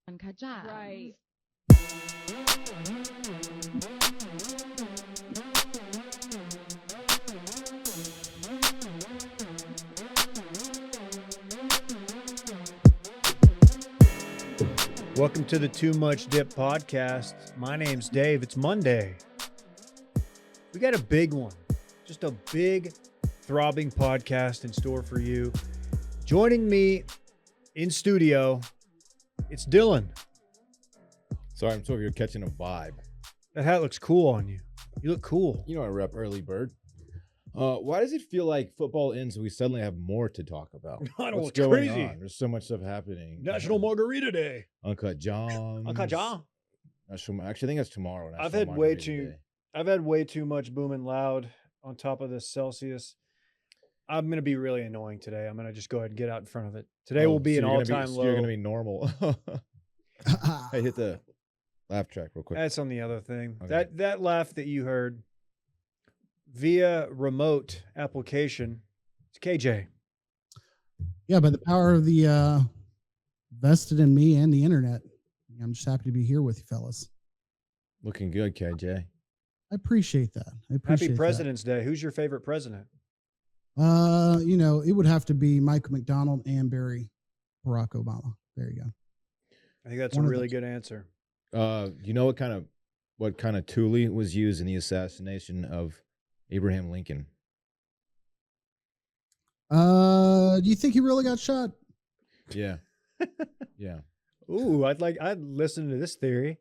Uncut Gems. Right. Welcome to the Too Much Dip podcast. My name's Dave. It's Monday. We got a big one, just a big, throbbing podcast in store for you. Joining me in studio, it's Dylan. Sorry, I'm sure you're catching a vibe. That hat looks cool on you. You look cool. You know I rep early bird. Why does it feel like football ends and we suddenly have more to talk about? I know, What's it's going crazy. on? There's so much stuff happening. National Margarita Day. Uncut John. Uncut John. Actually, I think that's tomorrow. I've National had way Margarita too. Day. I've had way too much booming loud on top of this Celsius. I'm going to be really annoying today. I'm going to just go ahead and get out in front of it. Today will be so an you're gonna all-time so low. You're going to be normal. Hey, hit the laugh track real quick. That's on the other thing. Okay. That laugh that you heard via remote application, it's KJ. Yeah, by the power of the vested in me and the internet, I'm just happy to be here with you fellas. Looking good, KJ. I appreciate that. Happy President's Day. Who's your favorite president? It would have to be Michael McDonald and Barack Obama. There you go. I think that's One a of really those. good answer. You know what kind of tule was used in the assassination of Abraham Lincoln? Do you think he really got shot? Yeah. Yeah. Ooh, I'd listen to this theory.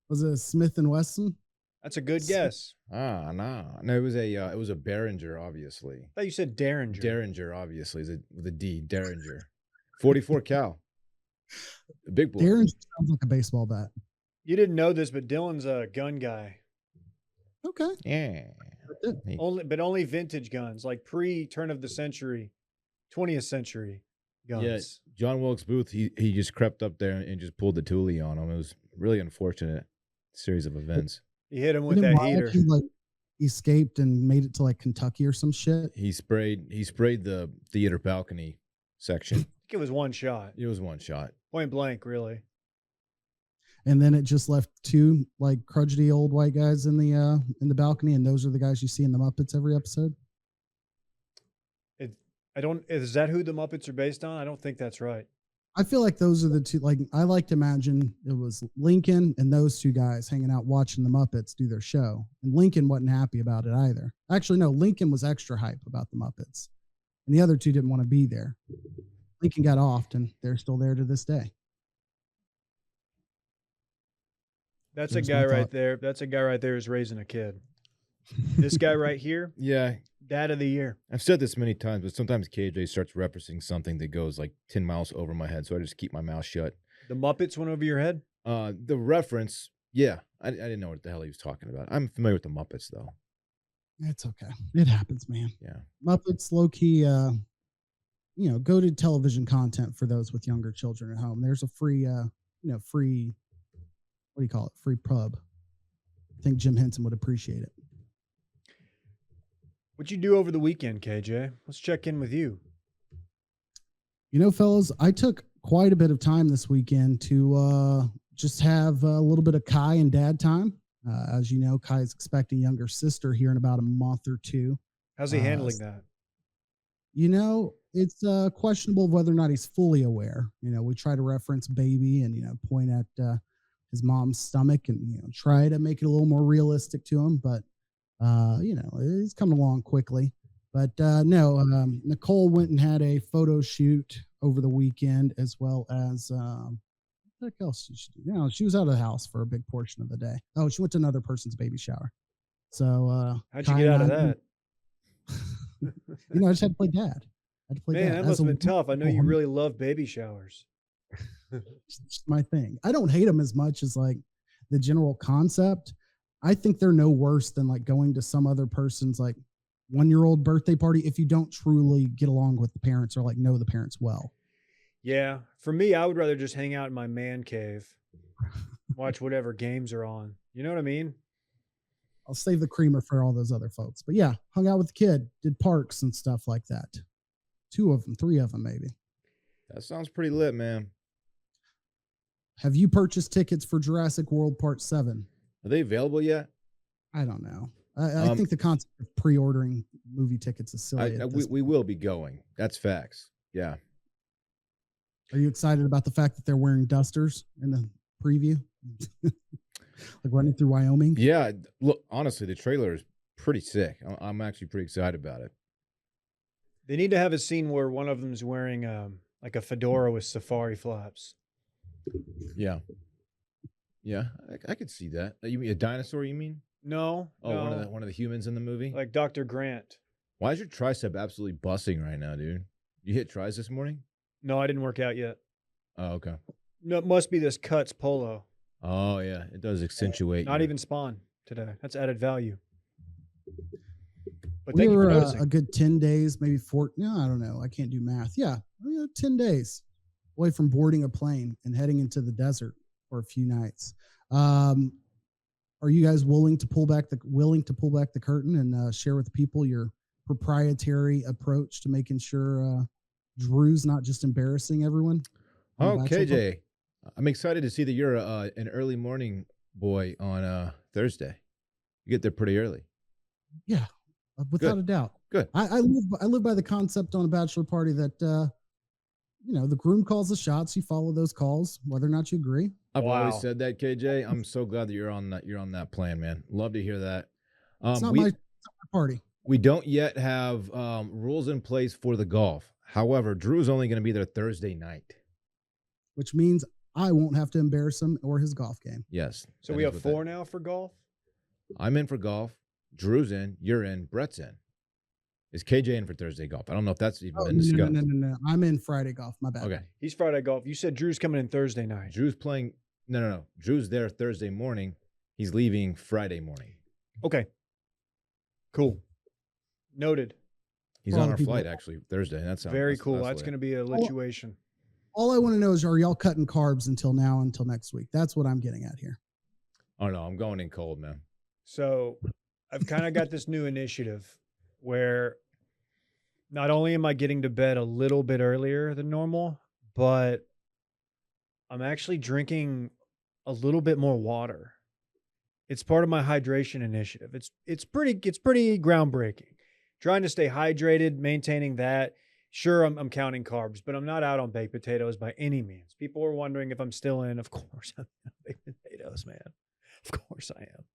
Was it Smith and Wesson? That's a good guess. No, it was a Behringer, obviously. I thought you said Derringer. Derringer, obviously, is with a D. Derringer, 44 cal, a big boy. Darren sounds like a baseball bat. You didn't know this, but Dylan's a gun guy. Okay. Yeah. Only vintage guns, like pre-turn of the century, 20th century guns. Yeah, John Wilkes Booth, he just crept up there and just pulled the tule on him. It was really unfortunate series of events. He hit him with Didn't that Wyatt, heater. He escaped and made it to like Kentucky or some shit. He sprayed the theater balcony section. I think it was one shot. It was one shot. Point blank, really. And then it just left two like crudgety old white guys in the balcony, and those are the guys you see in the Muppets every episode. Is that who the Muppets are based on? I don't think that's right. I feel like those are the two. Like I like to imagine it was Lincoln and those two guys hanging out watching the Muppets do their show, and Lincoln wasn't happy about it either. Actually, no, Lincoln was extra hype about the Muppets, and the other two didn't want to be there. Lincoln got offed, and they're still there to this day. That's There's a guy my right thought. there. That's a guy right there who's raising a kid. This guy right here, Yeah, dad of the year. I've said this many times, but sometimes KJ starts referencing something that goes like 10 miles over my head, so I just keep my mouth shut. The Muppets went over your head? The reference, yeah, I didn't know what the hell he was talking about. I'm familiar with the Muppets, though. It's okay. It happens, man. Yeah. Muppets, low key, go to television content for those with younger children at home. There's a free, free, what do you call it? Free pub. I think Jim Henson would appreciate it. What'd you do over the weekend, KJ? Let's check in with you. Fellas, I took quite a bit of time this weekend to just have a little bit of Kai and dad time. As you know, Kai is expecting a younger sister here in about a month or two. How's he handling that? It's questionable whether or not he's fully aware. We try to reference baby and, point at his mom's stomach and, try to make it a little more realistic to him. But, it's coming along quickly. But no, Nicole went and had a photo shoot over the weekend, as well as what else did she do? She was out of the house for a big portion of the day. Oh, she went to another person's baby shower. So how'd you get out of that? I just had to play dad. Man, that must have been tough. I know you really love baby showers. It's just my thing. I don't hate them as much as like the general concept. I think they're no worse than like going to some other person's like 1-year-old birthday party if you don't truly get along with the parents or like know the parents well. Yeah. For me, I would rather just hang out in my man cave, watch whatever games are on. You know what I mean? I'll save the creamer for all those other folks. But yeah, hung out with the kid, did parks and stuff like that. 2 of them, 3 of them maybe. That sounds pretty lit, man. Have you purchased tickets for Jurassic World Part 7? Are they available yet? I don't know. I think the concept of pre-ordering movie tickets is silly. We will be going. That's facts. Yeah. Are you excited about the fact that they're wearing dusters in the preview? Like running through Wyoming? Yeah. Look, honestly, the trailer is pretty sick. I'm actually pretty excited about it. They need to have a scene where one of them's wearing like a fedora with safari flaps. Yeah. Yeah, I could see that. You mean a dinosaur, you mean? No. Oh, no. one of the humans in the movie? Like Dr. Grant. Why is your tricep absolutely busting right now, dude? You hit tries this morning? No, I didn't work out yet. Oh, okay. No, it must be this Cuts polo. Oh, yeah. It does accentuate. Not even Spawn today. That's added value. But We thank you for were noticing. a good 10 days, maybe 4. No, I don't know. I can't do math. Yeah, 10 days away from boarding a plane and heading into the desert for a few nights. Are you guys willing to pull back the curtain and share with people your proprietary approach to making sure Drew's not just embarrassing everyone? Oh, Bachelor Party? KJ, I'm excited to see that you're an early morning boy on Thursday. You get there pretty early. Yeah, without Good. a doubt. Good. I live by the concept on a bachelor party that the groom calls the shots. You follow those calls, whether or not you agree. I've always Wow. said that, KJ. I'm so glad that you're on that plan, man. Love to hear that. It's not my party. We don't yet have rules in place for the golf. However, Drew's only going to be there Thursday night. Which means I won't have to embarrass him or his golf game. Yes. So that we is have what 4 now for golf? I'm in for golf. Drew's in. You're in. Brett's in. Is KJ in for Thursday golf? I don't know if that's even been discussed. No. I'm in Friday golf. My bad. Okay. He's Friday golf. You said Drew's coming in Thursday night. Drew's playing. No. Drew's there Thursday morning. He's leaving Friday morning. Okay. Cool. Noted. He's For all on the our people flight that- actually Thursday. Very cool. That's lit. going to be a lituation. All I want to know is, are y'all cutting carbs until next week? That's what I'm getting at here. Oh no, I'm going in cold, man. So I've kind of got this new initiative where not only am I getting to bed a little bit earlier than normal, but I'm actually drinking a little bit more water. It's part of my hydration initiative. It's pretty groundbreaking. Trying to stay hydrated, maintaining that. Sure, I'm counting carbs, but I'm not out on baked potatoes by any means. People are wondering if I'm still in. Of course, I'm on baked potatoes, man. Of course I am.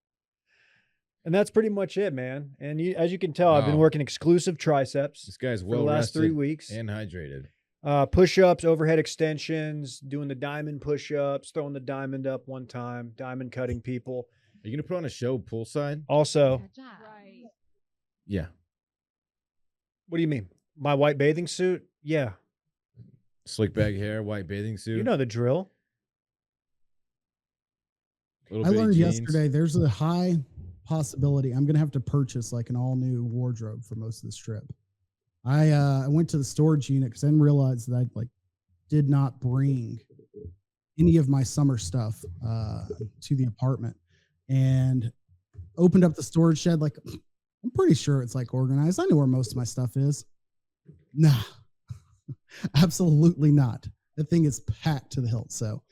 And that's pretty much it, man. And as you can tell, I've been Wow. working exclusive triceps This guy's for well the last 3 rested weeks. and hydrated. Push-ups, overhead extensions, doing the diamond push-ups, throwing the diamond up one time, diamond cutting people. Are you gonna put on a show poolside? Also, Right. Yeah. what do you mean? My white bathing suit? Yeah. Slick back hair, white bathing suit. You know the drill. little I bitty learned jeans. yesterday there's a high possibility I'm going to have to purchase like an all new wardrobe for most of this trip. I went to the storage unit because I didn't realize that I did not bring any of my summer stuff to the apartment, and opened up the storage shed. Like, I'm pretty sure it's like organized. I know where most of my stuff is. Nah, absolutely not. That thing is packed to the hilt. So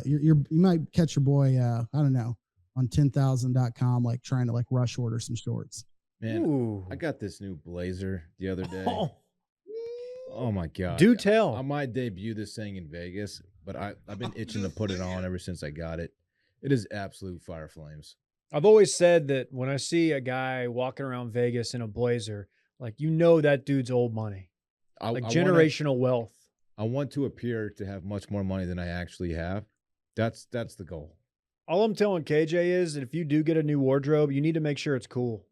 you might catch your boy, I don't know, on 10,000.com, like trying to like rush order some shorts. Man, Ooh. I got this new blazer the other day. Oh, Oh my god. do tell. I might debut this thing in Vegas, but I've been itching to put it on ever since I got it. It is absolute fire flames. I've always said that when I see a guy walking around Vegas in a blazer, like, that dude's old money, like generational wealth. I want to appear to have much more money than I actually have. That's the goal. All I'm telling KJ is that if you do get a new wardrobe, you need to make sure it's cool.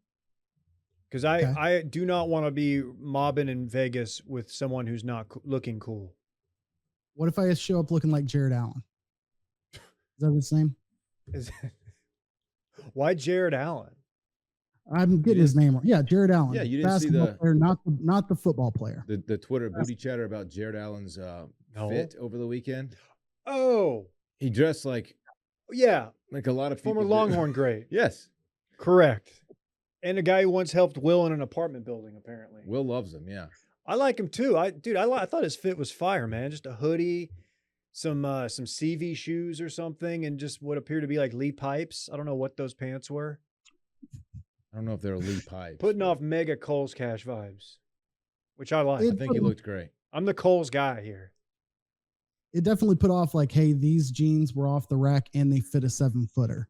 Because Okay. I do not want to be mobbing in Vegas with someone who's not looking cool. What if I show up looking like Jared Allen? Is that his name? Is why Jared Allen? I'm getting his name wrong. Yeah, Jared Allen. Yeah, you didn't see Basketball the- player, not the football player. The Twitter booty chatter about Jared Allen's No. fit over the weekend. Oh, He dressed like yeah. a lot of people Former do. Longhorn great. Yes. Correct. And a guy who once helped Will in an apartment building, apparently. Will loves him, yeah. I like him too. I thought his fit was fire, man. Just a hoodie, some CV shoes or something, and just what appeared to be like Lee pipes. I don't know what those pants were. I don't know if they're elite pipes. Putting but off mega Coles Cash vibes, which I like. I think he looked great. I'm the Coles guy here. It definitely put off like, hey, these jeans were off the rack and they fit a 7-footer.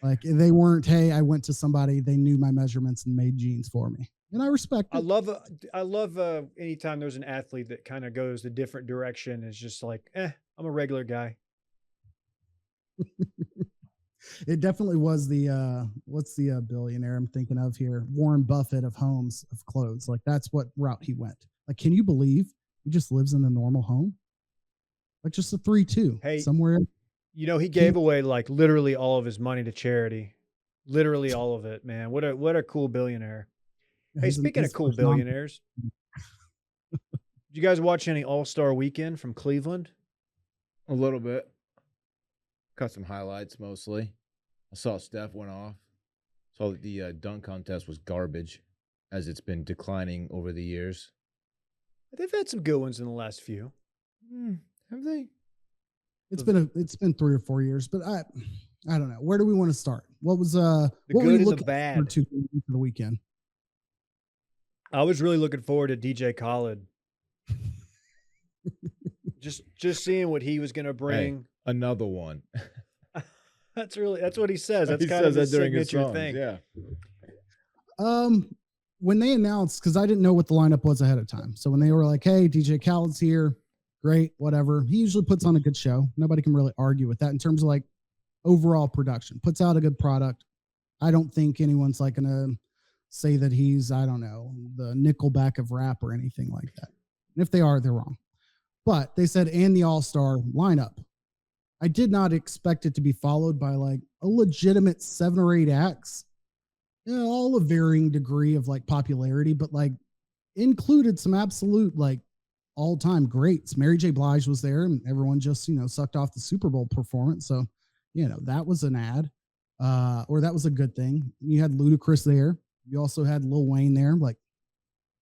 Like they weren't, hey, I went to somebody, they knew my measurements and made jeans for me. And I respect it. I love anytime there's an athlete that kind of goes a different direction. It's just like, I'm a regular guy. It definitely was the what's the billionaire I'm thinking of here? Warren Buffett of homes of clothes. Like that's what route he went. Like, can you believe he just lives in a normal home? Like just a 3-2 Hey, somewhere. You know, he gave away like literally all of his money to charity. Literally all of it, man. What a cool billionaire. Hey, speaking of cool billionaires, did you guys watch any All-Star Weekend from Cleveland? A little bit. Cut some highlights mostly. I saw Steph went off. Saw that the dunk contest was garbage, as it's been declining over the years. They've had some good ones in the last few. Have they? It's been 3 or 4 years, but I don't know. Where do we want to start? What was the what good were you and the looking bad forward to for the weekend? I was really looking forward to DJ Khaled. just seeing what he was going to bring. Hey, another one. That's what he says. That's he kind says of his that during signature his songs, thing. Yeah. When they announced, because I didn't know what the lineup was ahead of time. So when they were like, hey, DJ Khaled's here, great, whatever. He usually puts on a good show. Nobody can really argue with that in terms of like overall production. Puts out a good product. I don't think anyone's like going to say that he's, I don't know, the Nickelback of rap or anything like that. And if they are, they're wrong. But they said, and the all-star lineup. I did not expect it to be followed by like a legitimate 7 or 8 acts. You know, all a varying degree of like popularity, but like included some absolute like all-time greats. Mary J. Blige was there, and everyone just, you know, sucked off the Super Bowl performance. So, you know, that was an ad, or that was a good thing. You had Ludacris there. You also had Lil Wayne there. Like,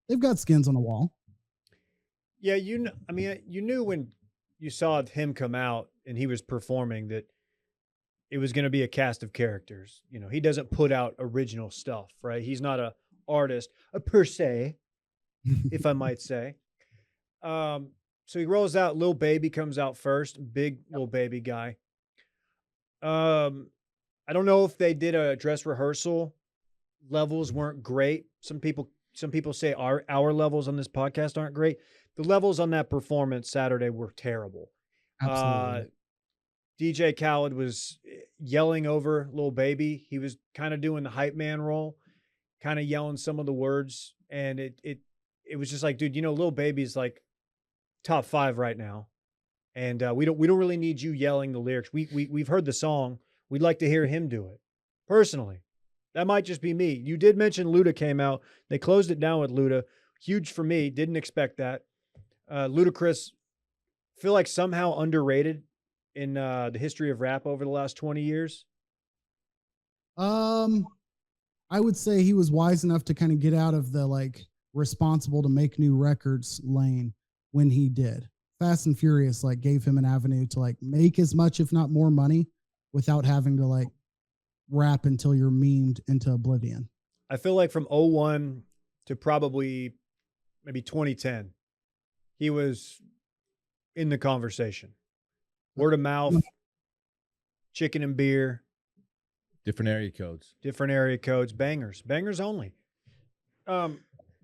they've got skins on the wall. Yeah, you knew when you saw him come out and he was performing that it was going to be a cast of characters. You know, he doesn't put out original stuff, right? He's not a artist, per se, if I might say. So he rolls out. Lil Baby comes out first. Big Lil Baby guy. I don't know if they did a dress rehearsal. Levels weren't great. Some people say our levels on this podcast aren't great. The levels on that performance Saturday were terrible. Absolutely. DJ Khaled was yelling over Lil Baby. He was kind of doing the hype man role, kind of yelling some of the words, and it was just like, dude, you know, Lil Baby's like top 5 right now, and we don't really need you yelling the lyrics. We've heard the song. We'd like to hear him do it. Personally, that might just be me. You did mention Luda came out. They closed it down with Luda. Huge for me. Didn't expect that. Ludacris, feel like somehow underrated in the history of rap over the last 20 years. I would say he was wise enough to kind of get out of the like responsible to make new records lane when he did. Fast and Furious like gave him an avenue to like make as much, if not more money without having to like rap until you're memed into oblivion. I feel like from 01 to probably maybe 2010, he was in the conversation. Word of mouth, chicken and beer. Different area codes. Bangers only. But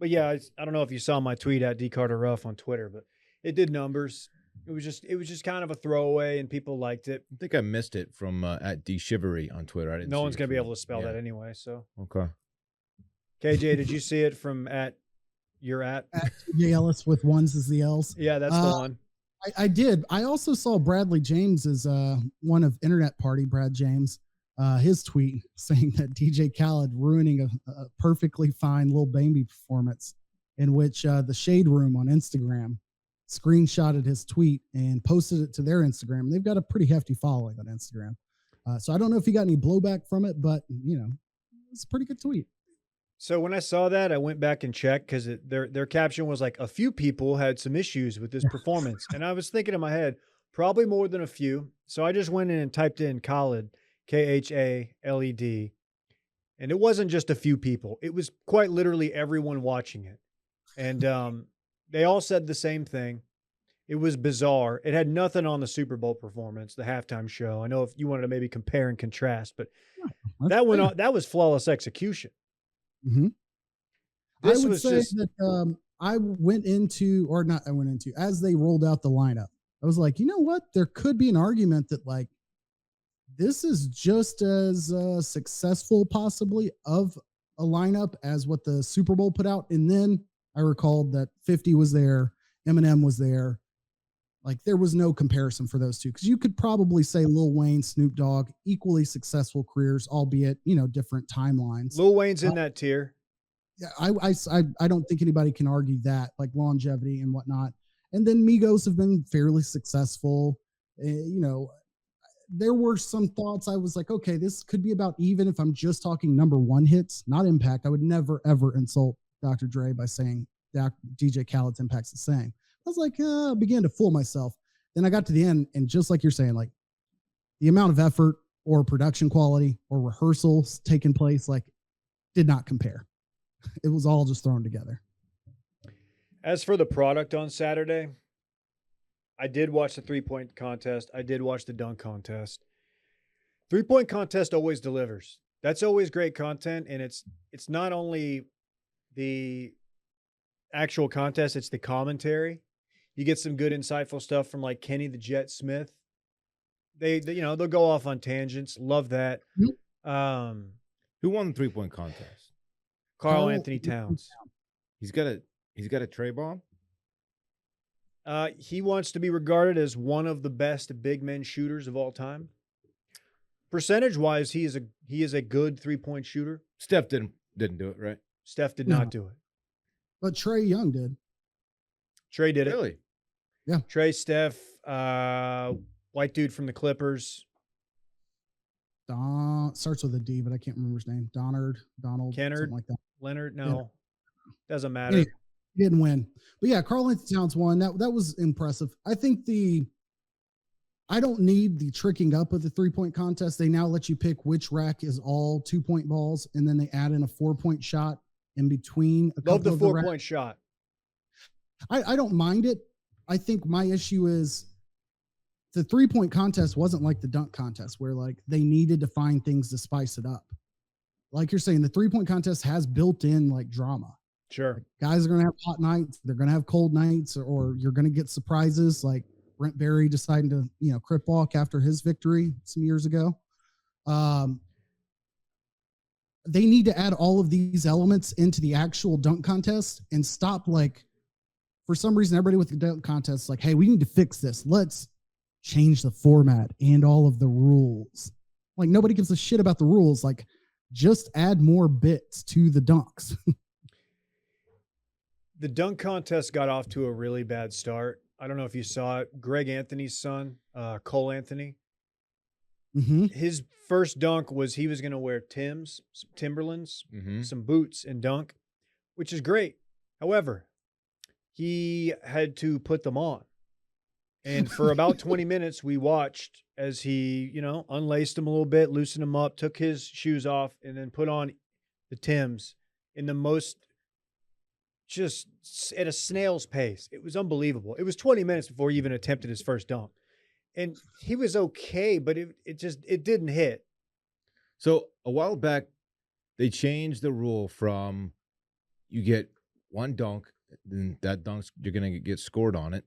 yeah, I don't know if you saw my tweet at DCarterRuff on Twitter, but it did numbers. It was just kind of a throwaway, and people liked it. I think I missed it from at DShivery on Twitter. I didn't. No one's gonna be able to spell that anyway. So okay. KJ, did you see it from at TJ Ellis with ones as the L's? Yeah, that's the one. I did. I also saw Bradley James's one of Internet Party, Brad James, his tweet saying that DJ Khaled ruining a perfectly fine Lil Baby performance, in which the Shade Room on Instagram screenshotted his tweet and posted it to their Instagram. They've got a pretty hefty following on Instagram. So I don't know if he got any blowback from it, but, you know, it's a pretty good tweet. So when I saw that, I went back and checked because their caption was like, a few people had some issues with this performance. And I was thinking in my head, Probably more than a few. So I just went in and typed in Khaled, Khaled, and it wasn't just a few people. It was quite literally everyone watching it. And they all said the same thing. It was bizarre. It had nothing on the Super Bowl performance, the halftime show. I know if you wanted to maybe compare and contrast, but that was flawless execution. Mm-hmm. I would say that as they rolled out the lineup, I was like, you know what? There could be an argument that like this is just as successful possibly of a lineup as what the Super Bowl put out. And then I recalled that 50 was there, Eminem was there. Like there was no comparison for those two because you could probably say Lil Wayne, Snoop Dogg, equally successful careers, albeit different timelines. Lil Wayne's in that tier. Yeah, I don't think anybody can argue that, like longevity and whatnot. And then Migos have been fairly successful. There were some thoughts. I was like, okay, this could be about even if I'm just talking number one hits, not impact. I would never ever insult Dr. Dre by saying DJ Khaled's impact's the same. I was like, I began to fool myself. Then I got to the end, and just like you're saying, like the amount of effort or production quality or rehearsals taking place, like did not compare. It was all just thrown together. As for the product on Saturday, I did watch the 3-point contest. I did watch the dunk contest. 3-point contest always delivers. That's always great content, and it's not only the actual contest, it's the commentary. You get some good insightful stuff from like Kenny the Jet Smith. They'll go off on tangents. Love that. Mm-hmm. Who won the 3-point contest? Karl Anthony Towns. He's got a Trey bomb. He wants to be regarded as one of the best big men shooters of all time. Percentage wise, he is a good 3-point shooter. Steph didn't do it, right? Steph did not do it. But Trey Young did. Trey did it. Really? Yeah. Trey, Steph, white dude from the Clippers. Starts with a D, but I can't remember his name. Donald, Kennard, something like that. Leonard, no. Yeah. Doesn't matter. Anyway, he didn't win. But yeah, Karl Anthony Towns won. That was impressive. I think I don't need the tricking up of the 3-point contest. They now let you pick which rack is all 2-point balls, and then they add in a 4-point shot in between a couple of the 4-point shot. I don't mind it. I think my issue is the 3-point contest wasn't like the dunk contest where like they needed to find things to spice it up. Like you're saying, the 3-point contest has built in like drama. Sure. Like, guys are going to have hot nights. They're going to have cold nights, or you're going to get surprises like Brent Berry deciding to, crip walk after his victory some years ago. They need to add all of these elements into the actual dunk contest and stop like, for some reason, everybody with the dunk contest is like, hey, we need to fix this. Let's change the format and all of the rules. Like nobody gives a shit about the rules. Like just add more bits to the dunks. The dunk contest got off to a really bad start. I don't know if you saw it. Greg Anthony's son, Cole Anthony. Mm-hmm. His first dunk was he was going to wear Tim's, some Timberlands, some boots and dunk, which is great. However, he had to put them on. And for about 20 minutes, we watched as he, unlaced them a little bit, loosened them up, took his shoes off, and then put on the Timbs in the most, just at a snail's pace. It was unbelievable. It was 20 minutes before he even attempted his first dunk. And he was okay, but it didn't hit. So a while back, they changed the rule from you get one dunk, then that dunk's you're going to get scored on it,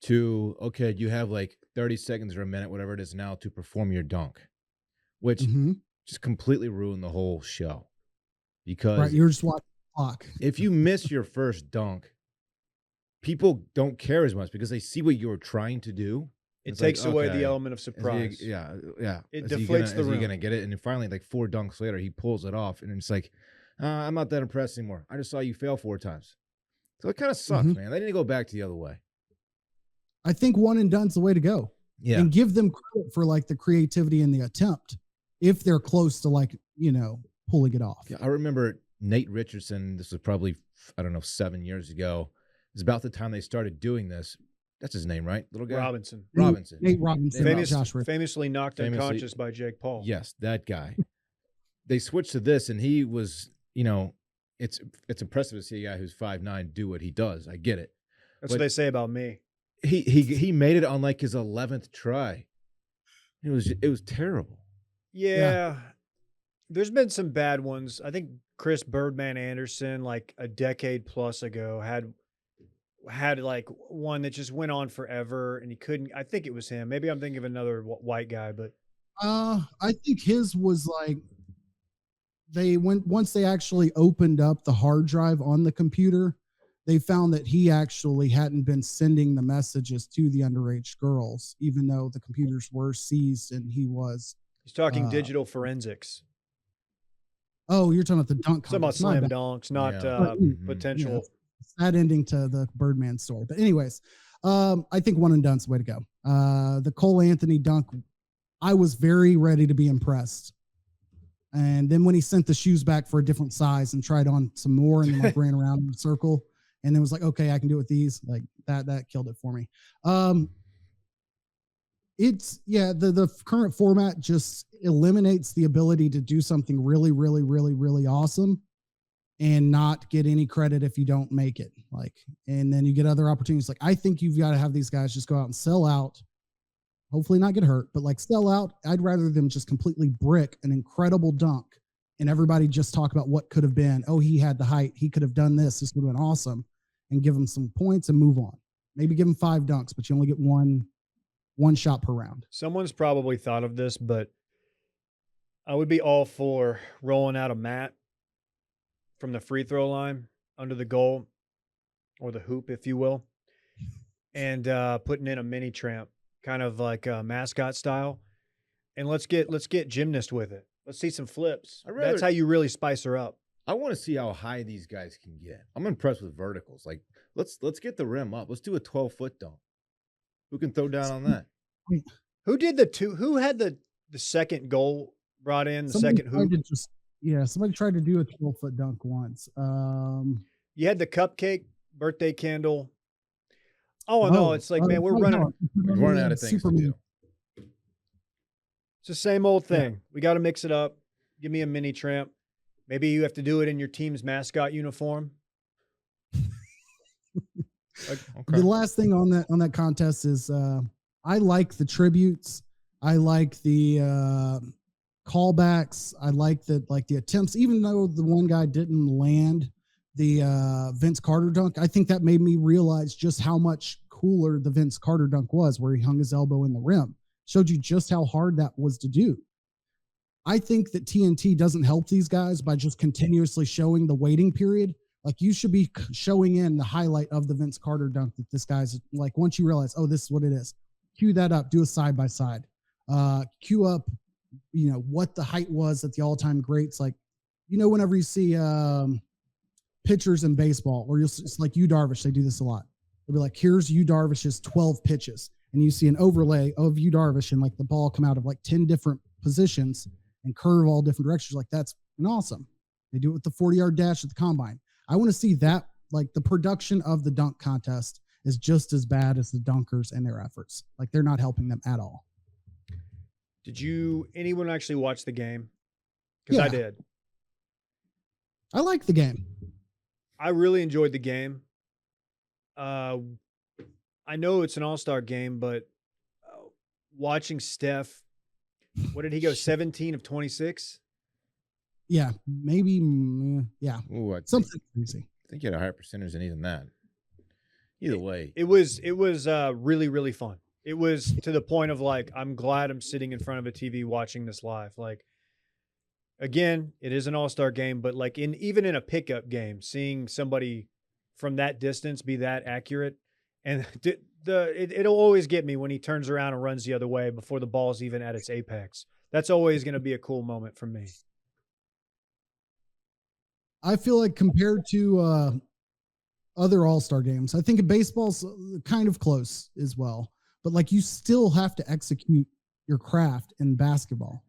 to, okay, you have like 30 seconds or a minute, whatever it is now, to perform your dunk, which just completely ruined the whole show. Because you're just watching the clock. If you miss your first dunk, people don't care as much because they see what you're trying to do. It takes away the element of surprise. Yeah. It deflates the room. Is he going to get it? And then finally, like 4 dunks later, he pulls it off. And it's like, I'm not that impressed anymore. I just saw you fail 4 times. So it kind of sucks, man. They need to go back to the other way. I think one and done's the way to go. Yeah. And give them credit for like the creativity and the attempt if they're close to like, pulling it off. Yeah, I remember Nate Richardson, this was probably, 7 years ago. It was about the time they started doing this. That's his name, right? Little guy? Robinson. Robinson. Nate Robinson, Nate not Josh Richardson. Famously knocked Famously- unconscious by Jake Paul. Yes, that guy. They switched to this, and he was, it's impressive to see a guy who's 5'9" do what he does. I get it. That's But- what they say about me. He made it on like his 11th try. It was terrible. Yeah. There's been some bad ones. I think Chris Birdman Anderson, like a decade plus ago, had like one that just went on forever, and he couldn't. I think it was him. Maybe I'm thinking of another white guy, but I think his was like once they actually opened up the hard drive on the computer, they found that he actually hadn't been sending the messages to the underage girls, even though the computers were seized and he was. he's talking digital forensics. Oh, you're talking about the dunk Talking about contest. My slam bad. dunks, not Yeah. potential. Sad ending to the Birdman story. But anyways, I think one and done's the way to go. The Cole Anthony dunk, I was very ready to be impressed. And then when he sent the shoes back for a different size and tried on some more and then like ran around in a circle and then was like, okay, I can do it with these. Like that killed it for me. The current format just eliminates the ability to do something really, really, really, really awesome and not get any credit if you don't make it. Like, and then you get other opportunities. Like, I think you've got to have these guys just go out and sell out, hopefully not get hurt, but like sell out. I'd rather them just completely brick an incredible dunk and everybody just talk about what could have been. Oh, he had the height. He could have done this. This would have been awesome, and give him some points and move on. Maybe give him 5 dunks, but you only get one shot per round. Someone's probably thought of this, but I would be all for rolling out a mat from the free throw line under the goal or the hoop, if you will, and putting in a mini tramp, kind of like mascot style. And let's get gymnast with it. Let's see some flips. That's how you really spice her up. I want to see how high these guys can get. I'm impressed with verticals. Like, let's get the rim up. Let's do a 12-foot dunk. Who can throw down on that? Who did who had the second goal brought in, the second hoop? Somebody tried to do a 12-foot dunk once. You had the cupcake birthday candle. Oh, no, it's like, man, we're running out of things to do. It's the same old thing. Yeah. We got to mix it up. Give me a mini tramp. Maybe you have to do it in your team's mascot uniform. Okay. The last thing on that contest is I like the tributes. I like the callbacks. I like the attempts, even though the one guy didn't land the Vince Carter dunk. I think that made me realize just how much cooler the Vince Carter dunk was, where he hung his elbow in the rim. Showed you just how hard that was to do. I think that TNT doesn't help these guys by just continuously showing the waiting period. Like, you should be showing in the highlight of the Vince Carter dunk that this guy's like, once you realize, oh, this is what it is, cue that up, do a side by side, cue up, what the height was at the all-time greats. Like, whenever you see pitchers in baseball, or it's like Yu Darvish, they do this a lot. They'll be like, here's Yu Darvish's 12 pitches. And you see an overlay of Yu Darvish and like the ball come out of like 10 different positions and curve all different directions. Like, that's awesome. They do it with the 40-yard dash at the combine. I want to see that. Like, the production of the dunk contest is just as bad as the dunkers and their efforts. Like, they're not helping them at all. Did anyone actually watch the game? Because I did. I like the game. I really enjoyed the game. I know it's an all-star game, but watching Steph, what did he go, 17 of 26? Yeah, maybe, yeah. Ooh, something crazy. I think he had a higher percentage than even that. Either way. It was really, really fun. It was to the point of like, I'm glad I'm sitting in front of a TV watching this live. Like, again, it is an all-star game, but like even in a pickup game, seeing somebody from that distance be that accurate, and it'll always get me when he turns around and runs the other way before the ball's even at its apex. That's always going to be a cool moment for me. I feel like compared to other all-star games, I think baseball's kind of close as well. But like, you still have to execute your craft in basketball.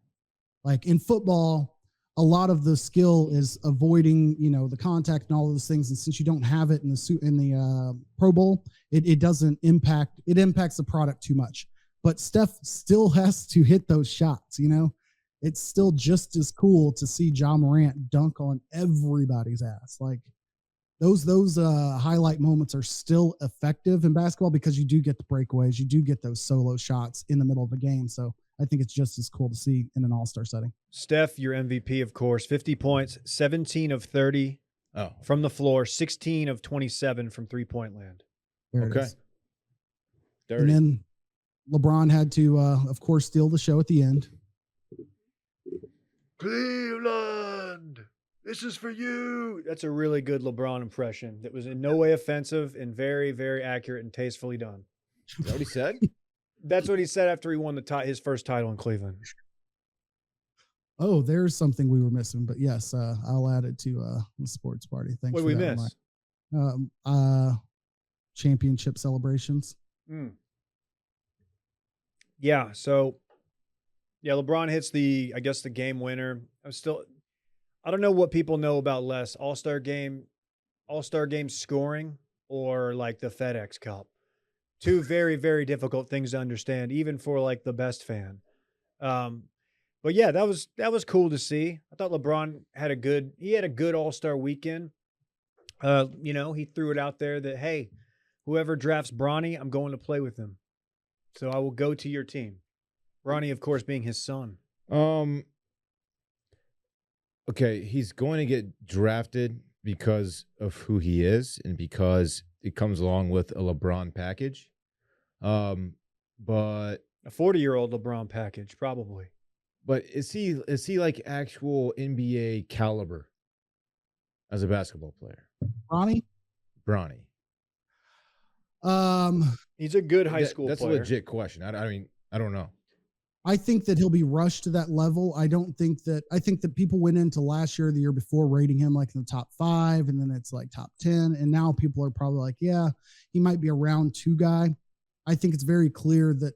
Like in football, a lot of the skill is avoiding, the contact and all of those things. And since you don't have it in the Pro Bowl, it doesn't impact. It impacts the product too much. But Steph still has to hit those shots. It's still just as cool to see Ja Morant dunk on everybody's ass. Like those highlight moments are still effective in basketball because you do get the breakaways, you do get those solo shots in the middle of a game. So I think it's just as cool to see in an all-star setting. Steph, your MVP, of course, 50 points, 17 of 30 from the floor, 16 of 27 from three-point land. There it Okay. is. And then LeBron had to, of course, steal the show at the end. Cleveland, this is for you. That's a really good LeBron impression that was in no way offensive and very, very accurate and tastefully done. Is that what he said? That's what he said after he won his first title in Cleveland. Oh, there's something we were missing, but yes, I'll add it to the sports party. Thanks. What did we miss? Championship celebrations. Yeah. So, yeah, LeBron hits the game winner. I don't know what people know about less, All-Star game scoring or like the FedEx Cup. Two very, very difficult things to understand, even for like the best fan. But yeah, that was cool to see. I thought LeBron had a good All-Star weekend. He threw it out there that, hey, whoever drafts Bronny, I'm going to play with him. So I will go to your team. Bronny, of course, being his son. Okay, he's going to get drafted because of who he is and because it comes along with a LeBron package. But A 40-year-old LeBron package, probably. But is he like actual NBA caliber as a basketball player? Bronny? Bronny. He's a good high school that's player. a legit question. I mean, I don't know. I think that he'll be rushed to that level. I think that people went into last year or the year before rating him like in the top 5, and then it's like top 10. And now people are probably like, yeah, he might be a round 2 guy. I think it's very clear that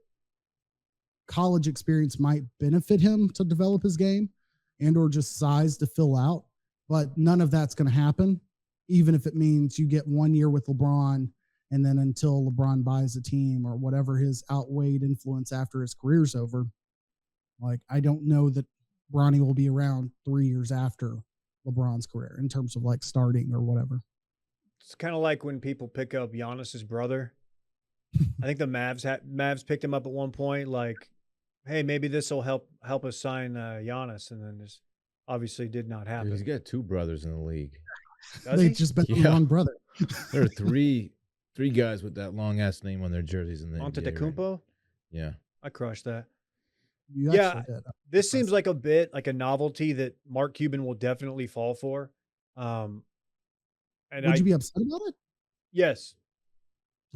college experience might benefit him to develop his game and or just size to fill out. But none of that's going to happen, even if it means you get 1 year with LeBron and then until LeBron buys a team or whatever his outweighed influence after his career's over. Like, I don't know that Bronny will be around 3 years after LeBron's career in terms of like starting or whatever. It's kind of like when people pick up Giannis's brother. I think the Mavs picked him up at one point, like, hey, maybe this will help us sign Giannis, and then this obviously did not happen. Dude, he's got 2 brothers in the league. They just bet on one brother. There are three guys with that long ass name on their jerseys in the NBA. Antetokounmpo? Right? Yeah. I crushed that. Yeah, this seems like a novelty that Mark Cuban will definitely fall for. And would you be upset about it? Yes.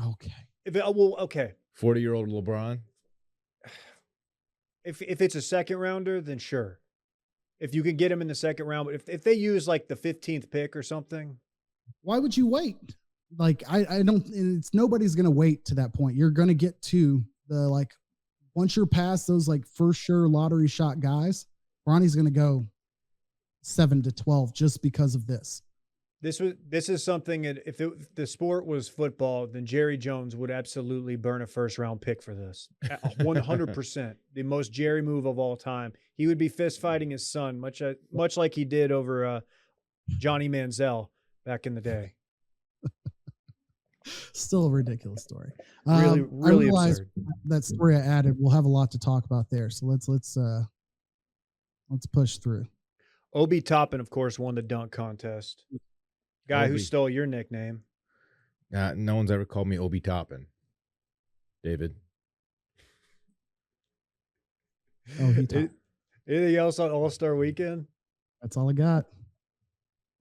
Okay. Okay. 40-year-old LeBron. If it's a second rounder, then sure. If you can get him in the second round, but if they use like the 15th pick or something, why would you wait? Like, I don't. It's nobody's gonna wait to that point. You're gonna get to the like. Once you're past those like first sure lottery shot guys, Bronny's going to go 7 to 12 just because of this. This is something that if the sport was football, then Jerry Jones would absolutely burn a first round pick for this. 100%. The most Jerry move of all time. He would be fist fighting his son, much like he did over Johnny Manziel back in the day. Still a ridiculous story. Really absurd. That story I added, we'll have a lot to talk about there. So let's push through. Obi Toppin, of course, won the dunk contest. Guy who stole your nickname. No one's ever called me Obi Toppin. David. Anything else on All-Star Weekend? That's all I got.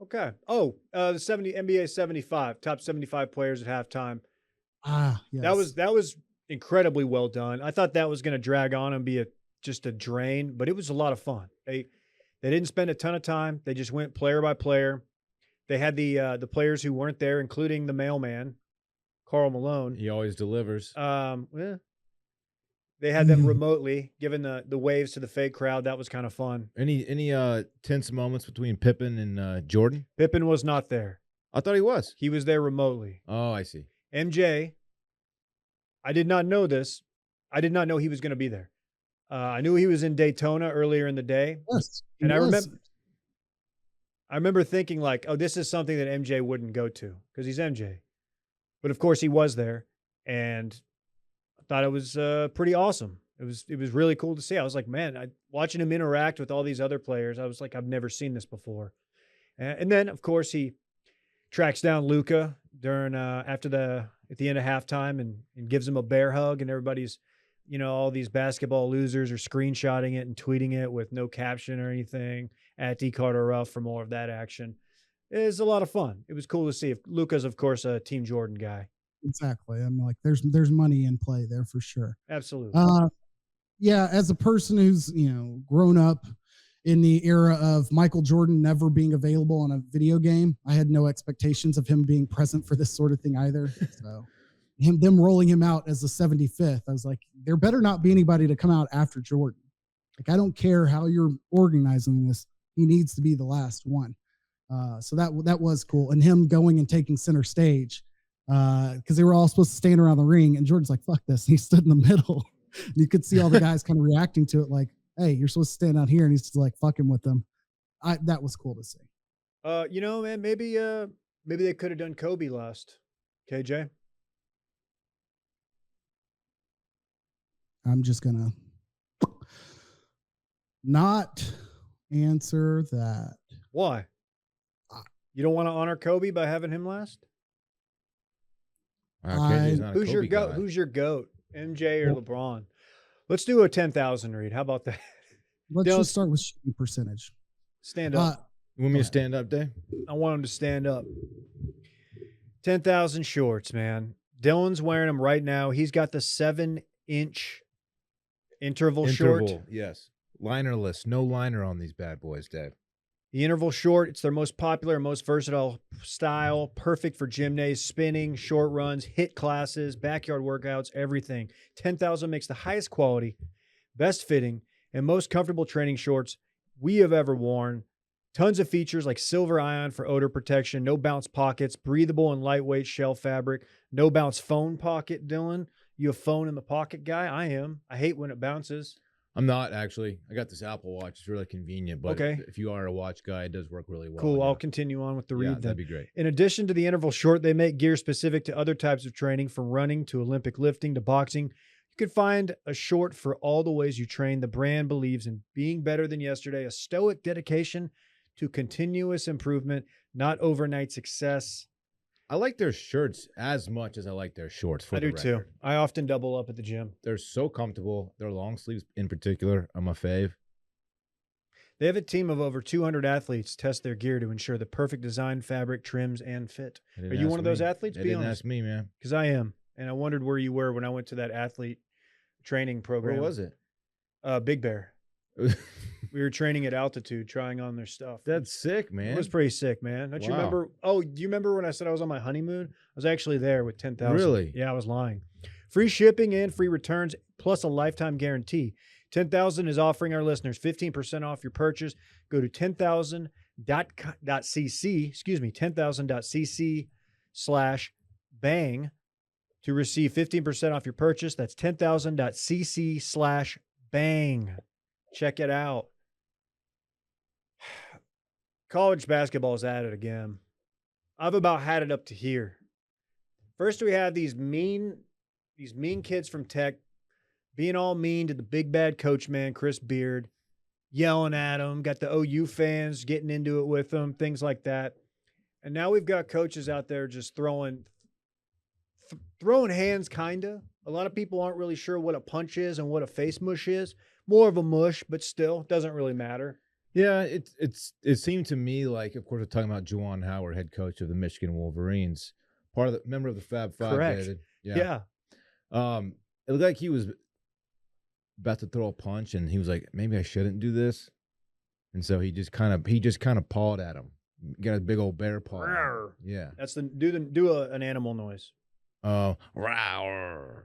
Okay. Oh, the NBA 75, top 75 players at halftime. Yes. That was incredibly well done. I thought that was going to drag on and be just a drain, but it was a lot of fun. They didn't spend a ton of time. They just went player by player. They had the players who weren't there, including the mailman, Karl Malone. He always delivers. They They had them remotely giving the waves to the fake crowd. That was kind of fun. Any tense moments between Pippen and Jordan? Pippen was not there. I thought he was. He was there remotely. Oh, I see. MJ, I did not know this. I did not know he was going to be there. I knew he was in Daytona earlier in the day. Yes, And I remember thinking like, oh, this is something that MJ wouldn't go to because he's MJ. But of course he was there, and I thought it was pretty awesome. It was really cool to see. I was like, man, watching him interact with all these other players, I was like, I've never seen this before. And then of course he tracks down Luka during at the end of halftime and gives him a bear hug, and everybody's, all these basketball losers are screenshotting it and tweeting it with no caption or anything at D Carter Ruff for more of that action. It was a lot of fun. It was cool to see. Luka's, of course, a Team Jordan guy. Exactly. I'm like, there's money in play there for sure. Absolutely. Yeah, as a person who's grown up in the era of Michael Jordan never being available in a video game, I had no expectations of him being present for this sort of thing either. So them rolling him out as the 75th, I was like, there better not be anybody to come out after Jordan. Like, I don't care how you're organizing this. He needs to be the last one. So that was cool. And him going and taking center stage because they were all supposed to stand around the ring. And Jordan's like, fuck this. And he stood in the middle. And you could see all the guys kind of reacting to it like, hey, you're supposed to stand out here. And he's just like fucking with them. That was cool to see. Man, maybe they could have done Kobe last. KJ? I'm just going to not answer that. Why? You don't want to honor Kobe by having him last? Who's your goat? Who's your goat? MJ or LeBron? Let's do a 10,000 read. How about that? Let's just start with shooting percentage. Stand up. You want me to stand up, Dave? I want him to stand up. 10,000 shorts, man. Dylan's wearing them right now. He's got the 7-inch interval short. Yes. Linerless. No liner on these bad boys, Dave. The interval short, it's their most popular and most versatile style, perfect for gymnase, spinning, short runs, hit classes, backyard workouts, everything. 10,000 makes the highest quality, best fitting, and most comfortable training shorts we have ever worn. Tons of features like silver ion for odor protection, no bounce pockets, breathable and lightweight shell fabric, no bounce phone pocket, Dylan. You a phone in the pocket guy? I am. I hate when it bounces. I'm not, actually. I got this Apple Watch. It's really convenient, but if you are a watch guy, it does work really well. Cool. I'll continue on with the read then. That'd be great. In addition to the interval short, they make gear specific to other types of training, from running to Olympic lifting to boxing. You can find a short for all the ways you train. The brand believes in being better than yesterday, a stoic dedication to continuous improvement, not overnight success. I like their shirts as much as I like their shorts. I do too. I often double up at the gym. They're so comfortable. Their long sleeves in particular are my fave. They have a team of over 200 athletes test their gear to ensure the perfect design, fabric, trims, and fit. Are you one of those athletes? They didn't ask me, man. Because I am. And I wondered where you were when I went to that athlete training program. Where was it? Big Bear. We were training at altitude, trying on their stuff. That's sick, man. It was pretty sick, man. Don't you remember? Oh, do you remember when I said I was on my honeymoon? I was actually there with 10,000. Really? Yeah, I was lying. Free shipping and free returns, plus a lifetime guarantee. 10,000 is offering our listeners 15% off your purchase. Go to 10,000.cc, 10,000.cc/bang to receive 15% off your purchase. That's 10,000.cc/bang. Check it out. College basketball is at it again. I've about had it up to here. First, we had these mean kids from Tech being all mean to the big bad coach man, Chris Beard, yelling at him. Got the OU fans getting into it with them, things like that. And now we've got coaches out there just throwing hands, kinda. A lot of people aren't really sure what a punch is and what a face mush is. More of a mush, but still doesn't really matter. Yeah, it seemed to me like, of course, we're talking about Juwan Howard, head coach of the Michigan Wolverines, member of the Fab Five. Correct. David. Yeah. It looked like he was about to throw a punch, and he was like, maybe I shouldn't do this, and so he just kind of pawed at him. Got a big old bear paw. Rawr. Yeah, That's do an animal noise. rawr.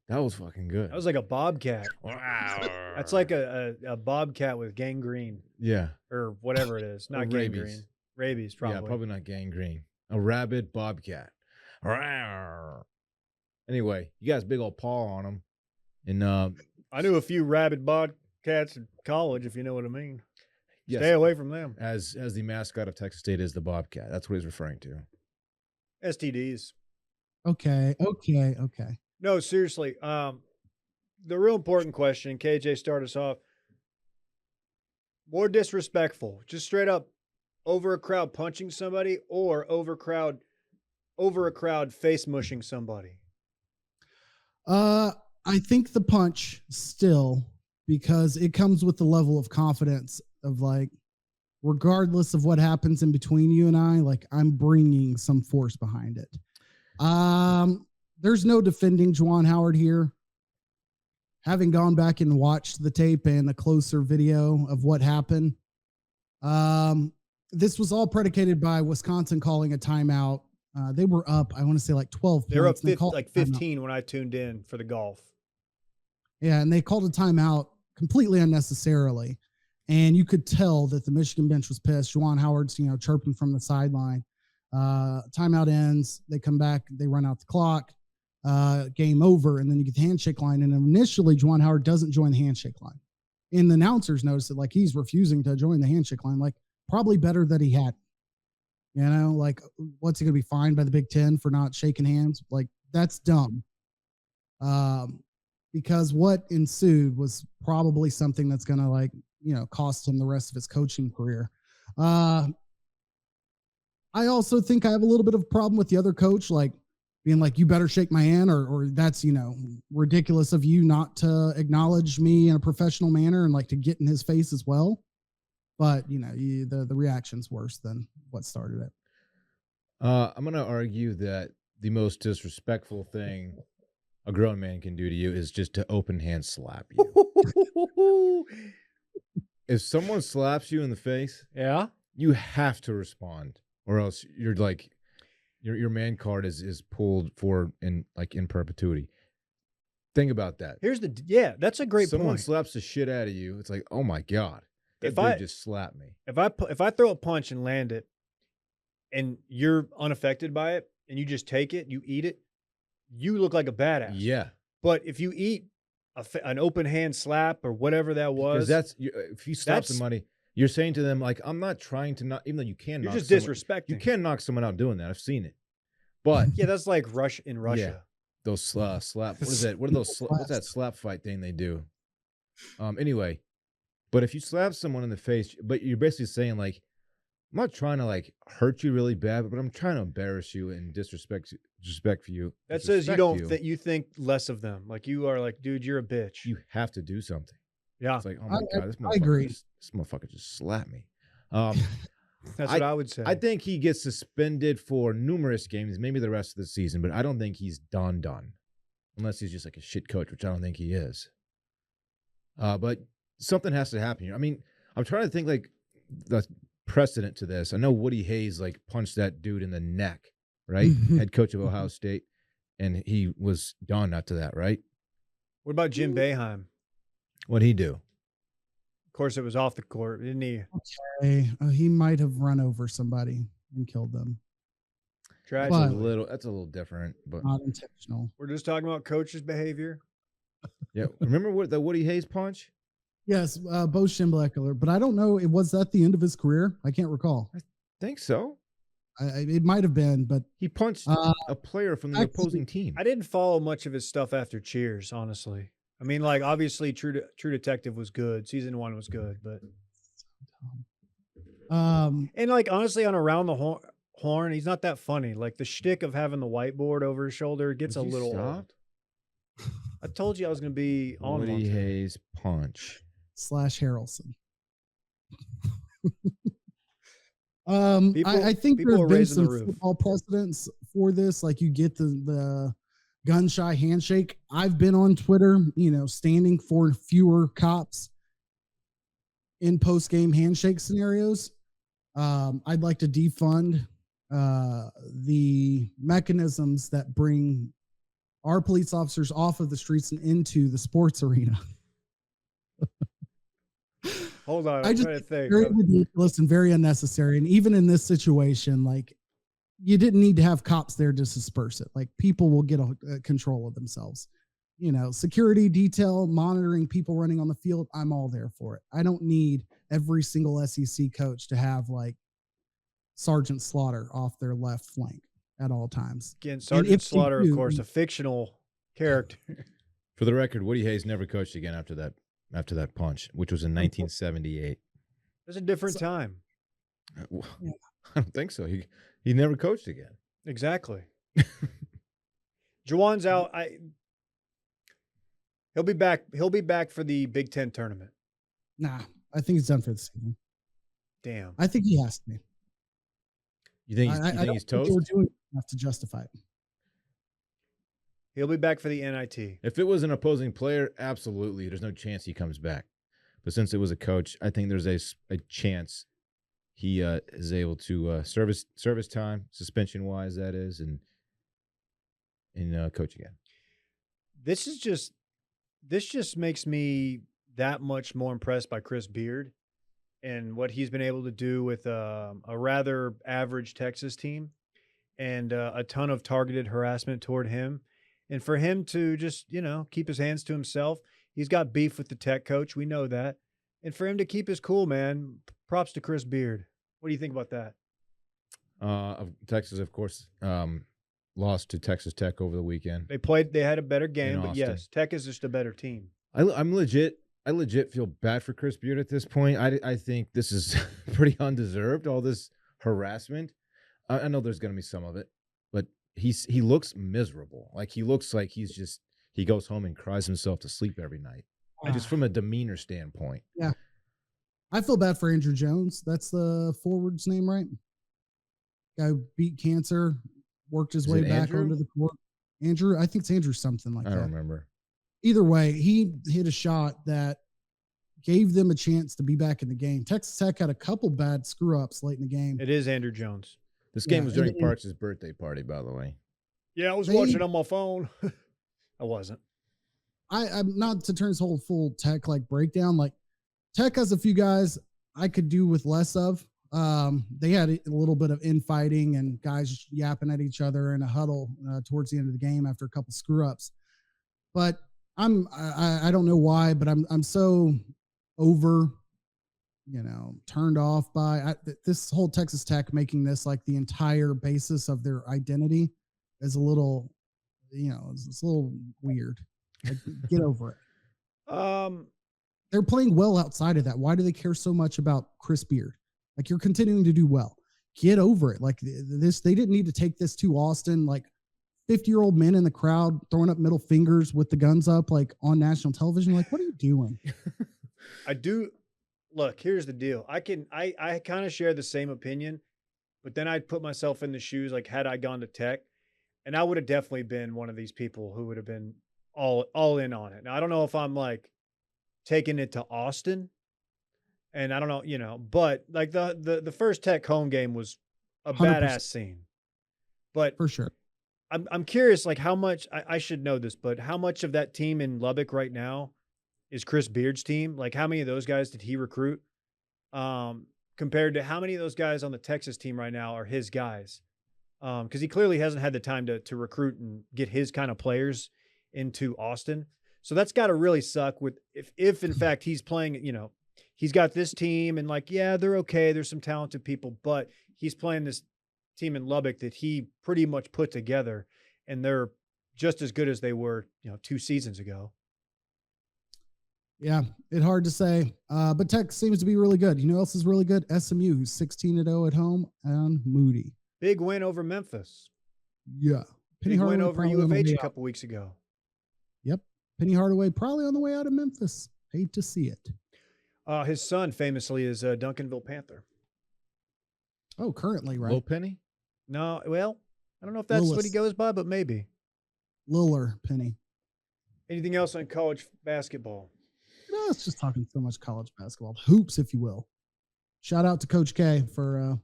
That was fucking good. That was like a bobcat. Wow. That's like a bobcat with gangrene Yeah. or whatever it is. Not rabies. gangrene. Rabies, probably. Yeah, probably not gangrene. A rabid bobcat. Anyway, you got his big old paw on him. And I knew a few rabid bobcats in college, if you know what I mean. yes, Stay away from them. as the mascot of Texas State is the bobcat. That's what he's referring to. STDs. Okay. No, seriously. The real important question, KJ, start us off. More disrespectful, just straight up over a crowd punching somebody, or over a crowd face mushing somebody. I think the punch still, because it comes with the level of confidence of like, regardless of what happens in between you and I, like I'm bringing some force behind it. There's no defending Juwan Howard here. Having gone back and watched the tape and a closer video of what happened, this was all predicated by Wisconsin calling a timeout. They were up, I want to say like 12 They were up points. like 15 when I tuned in for the golf. Yeah, and they called a timeout completely unnecessarily. And you could tell that the Michigan bench was pissed. Juwan Howard's, chirping from the sideline. Timeout ends. They come back. They run out the clock. Game over. And then you get the handshake line. And initially, Juwan Howard doesn't join the handshake line. And the announcers notice that, like, he's refusing to join the handshake line. Like, probably better that he had. Like, what's he going to be fined by the Big Ten for not shaking hands? Like, that's dumb. Because what ensued was probably something that's going to, like, cost him the rest of his coaching career. I also think I have a little bit of a problem with the other coach, like being like, you better shake my hand, or that's, ridiculous of you not to acknowledge me in a professional manner and like to get in his face as well. But, the reaction's worse than what started it. I'm going to argue that the most disrespectful thing a grown man can do to you is just to open hand slap you. If someone slaps you in the face, yeah, you have to respond, or else you're like, your man card is pulled for in perpetuity. Think about that. That's a great Someone point. slaps the shit out of you. It's like, oh my God, that dude just slapped me. If I throw a punch and land it, and you're unaffected by it, and you just take it, you eat it, you look like a badass. Yeah. But if you eat an open hand slap or whatever that was, if you slap somebody, you're saying to them, like, I'm not trying to not, even though you can. You're just disrespecting. You can knock someone out doing that. I've seen it. But yeah, that's like in Russia. Yeah, those slap. What is that? What are those? What's that slap fight thing they do? Anyway, but if you slap someone in the face, but you're basically saying, like, I'm not trying to like hurt you really bad, but I'm trying to embarrass you and disrespect for you. That says you think less of them. Like, you are like, dude, you're a bitch. You have to do something. Yeah. It's like, oh my God, I agree. This motherfucker just slapped me. That's what I would say. I think he gets suspended for numerous games, maybe the rest of the season, but I don't think he's done. Unless he's just like a shit coach, which I don't think he is. But something has to happen here. I mean, I'm trying to think like the precedent to this. I know Woody Hayes like punched that dude in the neck, right? Head coach of Ohio State, and he was done after that, right? What about Jim Boeheim? What'd he do? Of course, it was off the court, didn't he? Okay. He might have run over somebody and killed them. Tragic. That's a little different, but not intentional. We're just talking about coaches' behavior. Yeah. Remember the Woody Hayes punch? Yes, Bo Schembechler, but I don't know. Was that the end of his career? I can't recall. I think so. It might have been, but he punched a player from the opposing team. I didn't follow much of his stuff after Cheers, honestly. I mean, like, obviously, True Detective was good. Season 1 was good, but and like, honestly, on Around the Horn, he's not that funny. Like, the shtick of having the whiteboard over his shoulder gets a little old. I told you I was going to be on Woody Hayes punch / Harrelson. I think there have been some football precedents for this. Like, you get the gun shy handshake. I've been on Twitter, standing for fewer cops in post game handshake scenarios. I'd like to defund the mechanisms that bring our police officers off of the streets and into the sports arena. Hold on, I I'm just trying to think. very ridiculous and very unnecessary. And even in this situation, like, you didn't need to have cops there to disperse it. Like, people will get a control of themselves. You know, security detail, monitoring people running on the field. I'm all there for it. I don't need every single SEC coach to have like Sergeant Slaughter off their left flank at all times. Again, Sergeant Slaughter, do, of course, a fictional character. For the record, Woody Hayes never coached again after that punch, which was in 1978. It was a different time. I don't think so. He never coached again. Exactly. Juwan's out. He'll be back. He'll be back for the Big Ten tournament. Nah, I think he's done for the season. Damn. I think he has to be. You think he's toast? They were doing enough to justify it. He'll be back for the NIT. If it was an opposing player, absolutely. There's no chance he comes back. But since it was a coach, I think there's a chance he is able to service time, suspension wise, that is, and coach again. This just makes me that much more impressed by Chris Beard and what he's been able to do with a rather average Texas team and a ton of targeted harassment toward him. And for him to just, keep his hands to himself, he's got beef with the Tech coach. We know that. And for him to keep his cool, man, props to Chris Beard. What do you think about that? Texas, of course, lost to Texas Tech over the weekend. They had a better game, but yes, Tech is just a better team. I legit feel bad for Chris Beard at this point. I think this is pretty undeserved, all this harassment. I know there's going to be some of it, but he looks miserable. Like, he looks like he goes home and cries himself to sleep every night. Just from a demeanor standpoint. Yeah. I feel bad for Andrew Jones. That's the forward's name, right? Guy who beat cancer, worked his way back onto the court. Andrew, I think it's Andrew something like that. I don't remember. Either way, he hit a shot that gave them a chance to be back in the game. Texas Tech had a couple bad screw-ups late in the game. It is Andrew Jones. This game was during Parks' birthday party, by the way. Yeah, I was watching on my phone. I wasn't. I'm not to turn this whole full Tech like breakdown. Like, Tech has a few guys I could do with less of. They had a little bit of infighting and guys yapping at each other in a huddle towards the end of the game after a couple screw ups. But I don't know why, but I'm so over, turned off by this whole Texas Tech making this like the entire basis of their identity is a little, it's a little weird. Like, get over it. They're playing well outside of that. Why do they care so much about Chris Beard? Like, you're continuing to do well. Get over it. Like, they didn't need to take this to Austin. Like, 50-year-old men in the crowd throwing up middle fingers with the guns up, like, on national television. Like, what are you doing? Look, here's the deal. I kind of share the same opinion, but then I'd put myself in the shoes, like, had I gone to Tech, and I would have definitely been one of these people who would have been all in on it. Now, I don't know if I'm like taking it to Austin, and I don't know, but like the first Tech home game was a 100%. Badass scene. But for sure, I'm curious, like, how much I should know this, but how much of that team in Lubbock right now is Chris Beard's team? Like, how many of those guys did he recruit? Compared to how many of those guys on the Texas team right now are his guys? Because he clearly hasn't had the time to recruit and get his kind of players into Austin. So that's got to really suck with if in fact he's playing, he's got this team and like, yeah, they're okay. There's some talented people, but he's playing this team in Lubbock that he pretty much put together, and they're just as good as they were, 2 seasons ago. Yeah, it's hard to say. But Tech seems to be really good. You know who else is really good? SMU, who's 16-0 at home, and Moody. Big win over Memphis. Yeah. Big win over U of H a couple weeks ago. Yep. Penny Hardaway probably on the way out of Memphis. Hate to see it. His son famously is a Duncanville Panther. Oh, currently, right? Lil Penny? No, well, I don't know if that's what he goes by, but maybe. Liller Penny. Anything else on college basketball? No, it's just talking so much college basketball. Hoops, if you will. Shout out to Coach K for,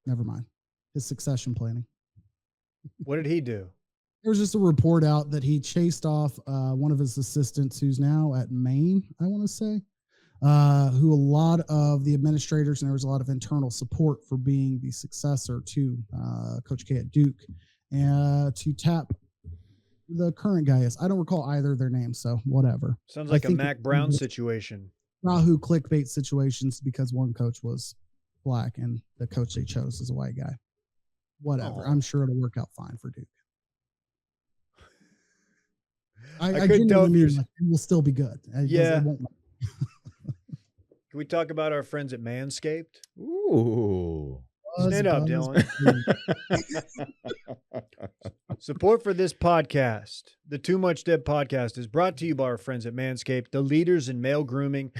never mind, his succession planning. What did he do? there was just a report out that he chased off one of his assistants who's now at Maine, I want to say, who a lot of the administrators, and there was a lot of internal support for being the successor to Coach K at Duke, and to tap the current guy is. I don't recall either of their names, so whatever. Sounds I like a think Mac Brown situation. Yahoo clickbait situations because one coach was black and the coach they chose is a white guy. Whatever. Oh. I'm sure it'll work out fine for Duke. I couldn't tell if genuinely you're. mean, like, it will still be good. Yeah. It won't. Can we talk about our friends at Manscaped? Ooh. Stand up, Dylan. Support for this podcast, the Too Much Deb podcast, is brought to you by our friends at Manscaped, the leaders in male grooming.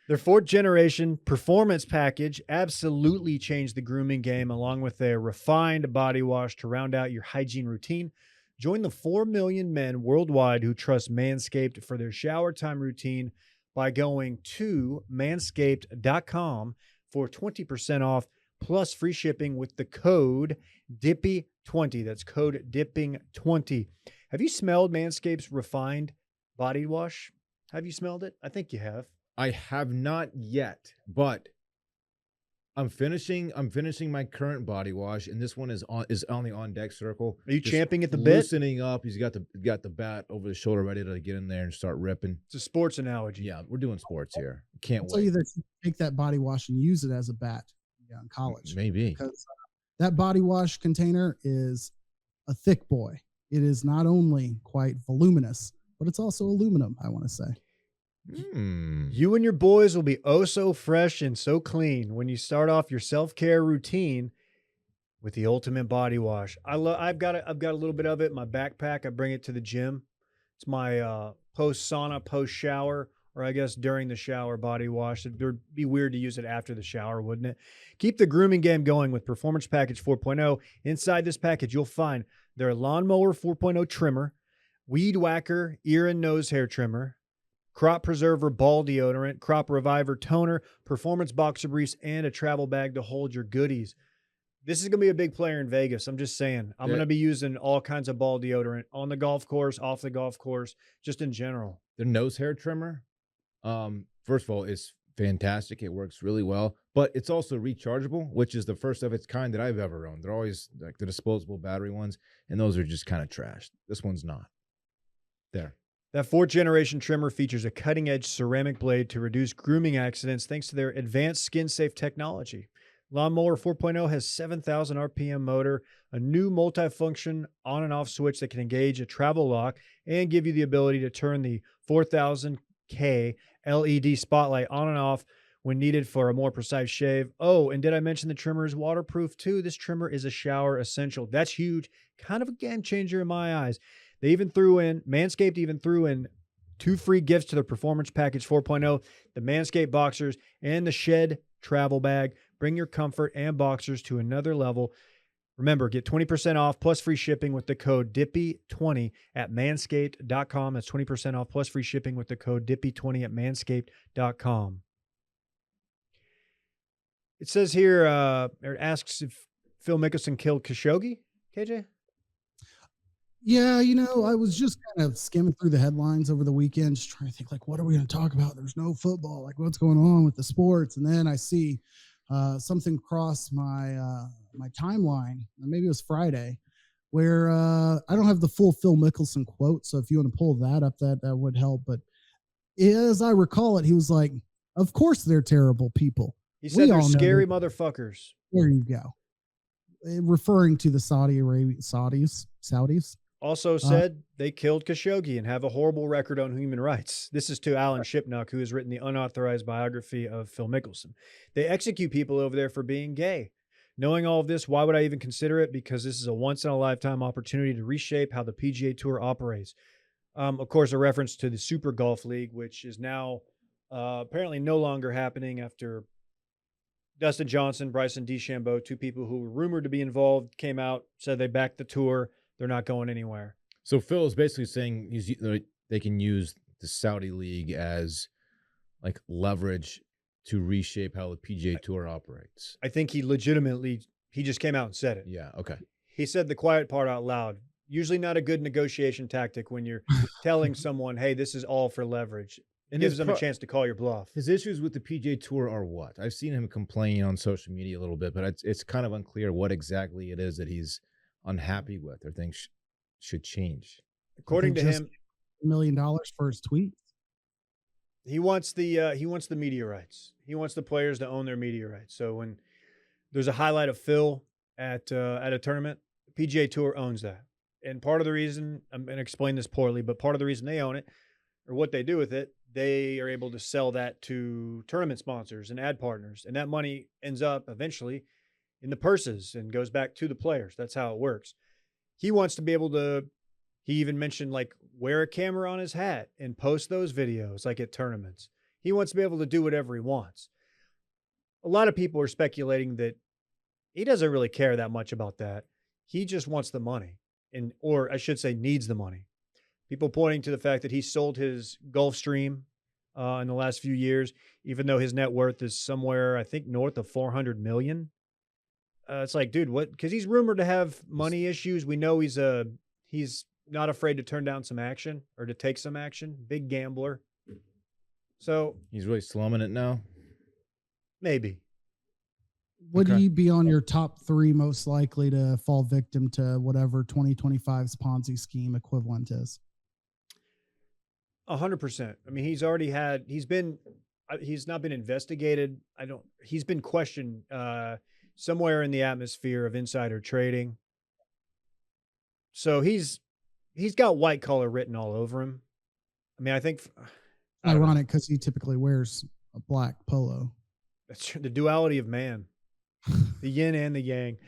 Their 4th generation performance package absolutely changed the grooming game, along with their refined body wash to round out your hygiene routine. Join the 4 million men worldwide who trust Manscaped for their shower time routine by going to manscaped.com for 20% off plus free shipping with the code DIPPY20. That's code DIPPING20. Have you smelled Manscaped's refined body wash? Have you smelled it? I think you have. I have not yet, but I'm finishing my current body wash, and this one is on the on deck circle. Are you Just champing at the bit? loosening up. He's got the bat over the shoulder, ready to get in there and start ripping. It's a sports analogy. Yeah, we're doing sports here. Can't I'll tell wait. you that you take that body wash and use it as a bat in college. Maybe. Because that body wash container is a thick boy. It is not only quite voluminous, but it's also aluminum, I want to say. You and your boys will be oh so fresh and so clean when you start off your self-care routine with the ultimate body wash. I've got a little bit of it in my backpack. I bring it to the gym. It's my post sauna, post shower, or I guess during the shower body wash. It'd be weird to use it after the shower, wouldn't it? Keep the grooming game going with Performance Package 4.0. Inside this package, you'll find their Lawnmower 4.0 trimmer, Weed Whacker ear and nose hair trimmer, Crop Preserver ball deodorant, Crop Reviver toner, Performance boxer briefs, and a travel bag to hold your goodies. This is going to be a big player in Vegas. I'm just saying. I'm going to be using all kinds of ball deodorant on the golf course, off the golf course, just in general. The nose hair trimmer, first of all, is fantastic. It works really well, but it's also rechargeable, which is the first of its kind that I've ever owned. They're always like the disposable battery ones, and those are just kind of trashed. This one's not. There. That 4th generation trimmer features a cutting-edge ceramic blade to reduce grooming accidents thanks to their advanced skin-safe technology. Lawnmower 4.0 has 7,000 RPM motor, a new multifunction on and off switch that can engage a travel lock and give you the ability to turn the 4000K LED spotlight on and off when needed for a more precise shave. Oh, and did I mention the trimmer is waterproof too? This trimmer is a shower essential. That's huge. Kind of a game changer in my eyes. Manscaped even threw in 2 free gifts to their Performance Package 4.0, the Manscaped Boxers and the Shed Travel Bag. Bring your comfort and boxers to another level. Remember, get 20% off plus free shipping with the code DIPPY20 at manscaped.com. That's 20% off plus free shipping with the code DIPPY20 at manscaped.com. It says here, it asks if Phil Mickelson killed Khashoggi, KJ? Yeah, I was just kind of skimming through the headlines over the weekend, just trying to think, like, what are we going to talk about? There's no football. Like, what's going on with the sports? And then I see something cross my my timeline, maybe it was Friday, where I don't have the full Phil Mickelson quote, so if you want to pull that up, that would help. But as I recall it, he was like, of course they're terrible people. He said they're scary motherfuckers. There you go. Referring to the Saudis. Also said they killed Khashoggi and have a horrible record on human rights. This is to Alan Shipnuck, who has written the unauthorized biography of Phil Mickelson. They execute people over there for being gay. Knowing all of this, why would I even consider it? Because this is a once-in-a-lifetime opportunity to reshape how the PGA Tour operates. Of course, a reference to the Super Golf League, which is now apparently no longer happening after Dustin Johnson, Bryson DeChambeau, 2 people who were rumored to be involved, came out, said they backed the tour. They're not going anywhere. So Phil is basically saying they can use the Saudi League as like leverage to reshape how the PGA Tour operates. I think he just came out and said it. Yeah, okay. He said the quiet part out loud. usually not a good negotiation tactic when you're telling someone, hey, this is all for leverage. It And gives them a chance to call your bluff. His issues with the PGA Tour are what? I've seen him complain on social media a little bit, but it's kind of unclear what exactly it is that he's unhappy with or thinks should change. According to him, $1 million for his tweets. he wants the media rights. He wants the players to own their media rights. So when there's a highlight of Phil at a tournament, the PGA Tour owns that. And part of the reason, I'm going to explain this poorly, but part of the reason they own it, or what they do with it, they are able to sell that to tournament sponsors and ad partners. And that money ends up eventually in the purses and goes back to the players. That's how it works. He wants to be able to, he even mentioned like wear a camera on his hat and post those videos like at tournaments. He wants to be able to do whatever he wants. A lot of people are speculating that he doesn't really care that much about that. He just wants the money, or I should say needs the money. People pointing to the fact that he sold his Gulfstream in the last few years, even though his net worth is somewhere, I think, north of 400 million. It's like, dude, what? Because he's rumored to have money issues. We know he's not afraid to turn down some action or to take some action. Big gambler. So He's really slumming it now. maybe. Would Okay. he be on your top 3 most likely to fall victim to whatever 2025's Ponzi scheme equivalent is? 100%. I mean, he's not been investigated. He's been questioned somewhere in the atmosphere of insider trading. So he's got white collar written all over him. I mean, I think I don't know. Ironic because he typically wears a black polo. That's the duality of man, the yin and the yang.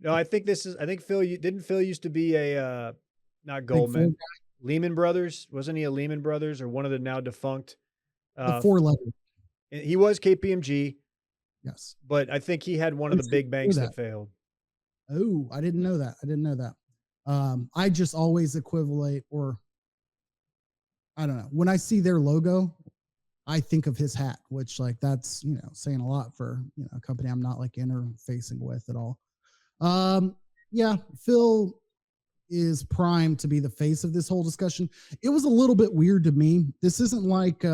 No, I think Phil used to be a not Goldman, Lehman Brothers. Wasn't he a Lehman Brothers or one of the now defunct? The 4-letter. He was KPMG, Yes. but I think he had one of the big banks that failed. Oh, I didn't know that. I just always equivalent, or I don't know. When I see their logo, I think of his hat, which like that's, saying a lot for, a company I'm not like interfacing with at all. Yeah, Phil is primed to be the face of this whole discussion. It was a little bit weird to me. This isn't like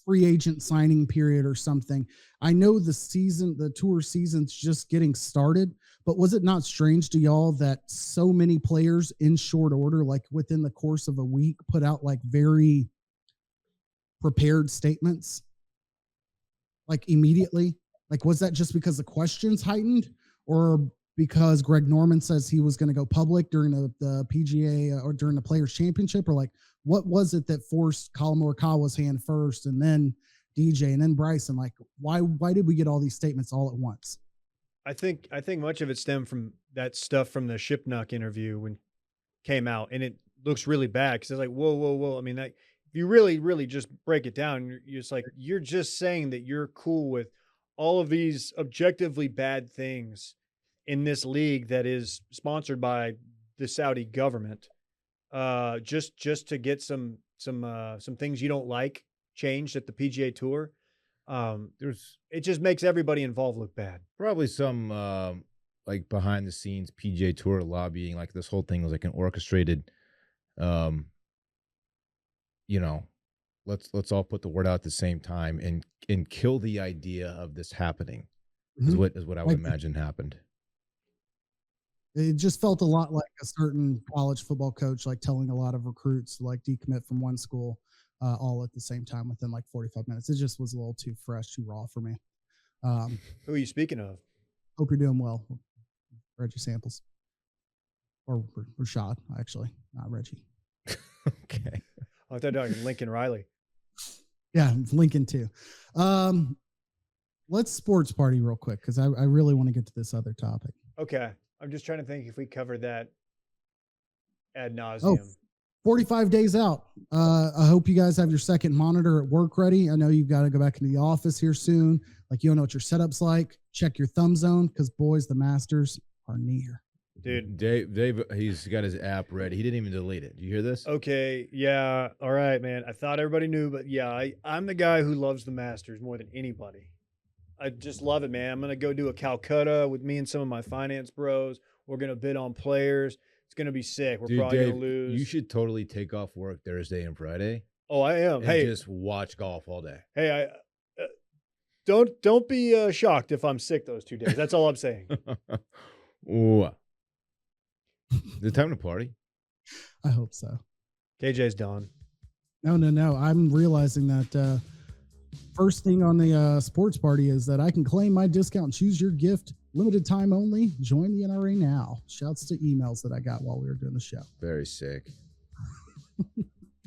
free agent signing period or something. I know the tour season's just getting started, but was it not strange to y'all that so many players in short order, like within the course of a week, put out like very prepared statements? Like immediately? Like, was that just because the questions heightened, or because Greg Norman says he was going to go public during the PGA or during the Players Championship, or like, what was it that forced Colin Morikawa's hand first, and then DJ, and then Bryson? Like, why did we get all these statements all at once? I think much of it stemmed from that stuff from the Shipnuck interview when it came out, and it looks really bad because it's like, whoa. I mean, that if you really just break it down, you're just like, you're just saying that you're cool with all of these objectively bad things in this league that is sponsored by the Saudi government, just to get some things you don't like changed at the PGA Tour. It just makes everybody involved look bad. Probably some like behind the scenes PGA Tour lobbying. Like this whole thing was like an orchestrated, let's all put the word out at the same time and kill the idea of this happening. Is what I would imagine happened. It just felt a lot like a certain college football coach, like telling a lot of recruits to like decommit from one school all at the same time within like 45 minutes. It just was a little too fresh, too raw for me. Who are you speaking of? Hope you're doing well. Reggie Samples. Or Rashad, actually, not Reggie. Okay. I thought talking Lincoln Riley. Yeah, Lincoln too. Let's sports party real quick because I really want to get to this other topic. Okay. I'm just trying to think if we covered that ad nauseum. 45 days out. I hope you guys have your second monitor at work ready. I know you've got to go back into the office here soon. Like, you don't know what your setup's like. Check your thumb zone because, boys, the Masters are near. Dude, Dave, he's got his app ready. He didn't even delete it. Do you hear this? Okay. Yeah. All right, man. I thought everybody knew, but yeah, I'm the guy who loves the Masters more than anybody. I just love it, man. I'm going to go do a Calcutta with me and some of my finance bros. We're going to bid on players. It's going to be sick. We're Dude, probably going Dave, to lose. you should totally take off work Thursday and Friday Oh, I am. and Hey, just watch golf all day. hey, don't be shocked if I'm sick those 2 days. That's all I'm saying. Ooh. Is it time to party? I hope so. KJ's done. No. I'm realizing that first thing on the sports party is that I can claim my discount. Choose your gift. Limited time only. Join the NRA now. Shouts to emails that I got while we were doing the show. Very sick.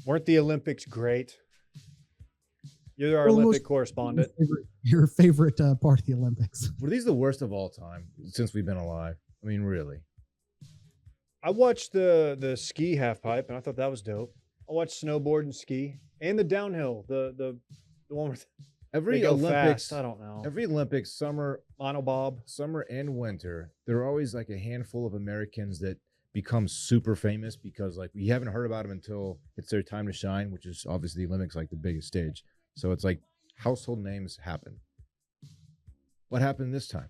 Weren't the Olympics great? You're our Olympic correspondent. Your favorite part of the Olympics. Were these the worst of all time since we've been alive? I mean, really. I watched the ski half pipe, and I thought that was dope. I watched snowboard and ski, and the downhill, the one where Every they go Olympics, fast. I don't know. every Olympics, summer Monobob. and winter, there are always like a handful of Americans that become super famous because like we haven't heard about them until it's their time to shine, which is obviously the Olympics, like the biggest stage. So it's like household names happen. What happened this time?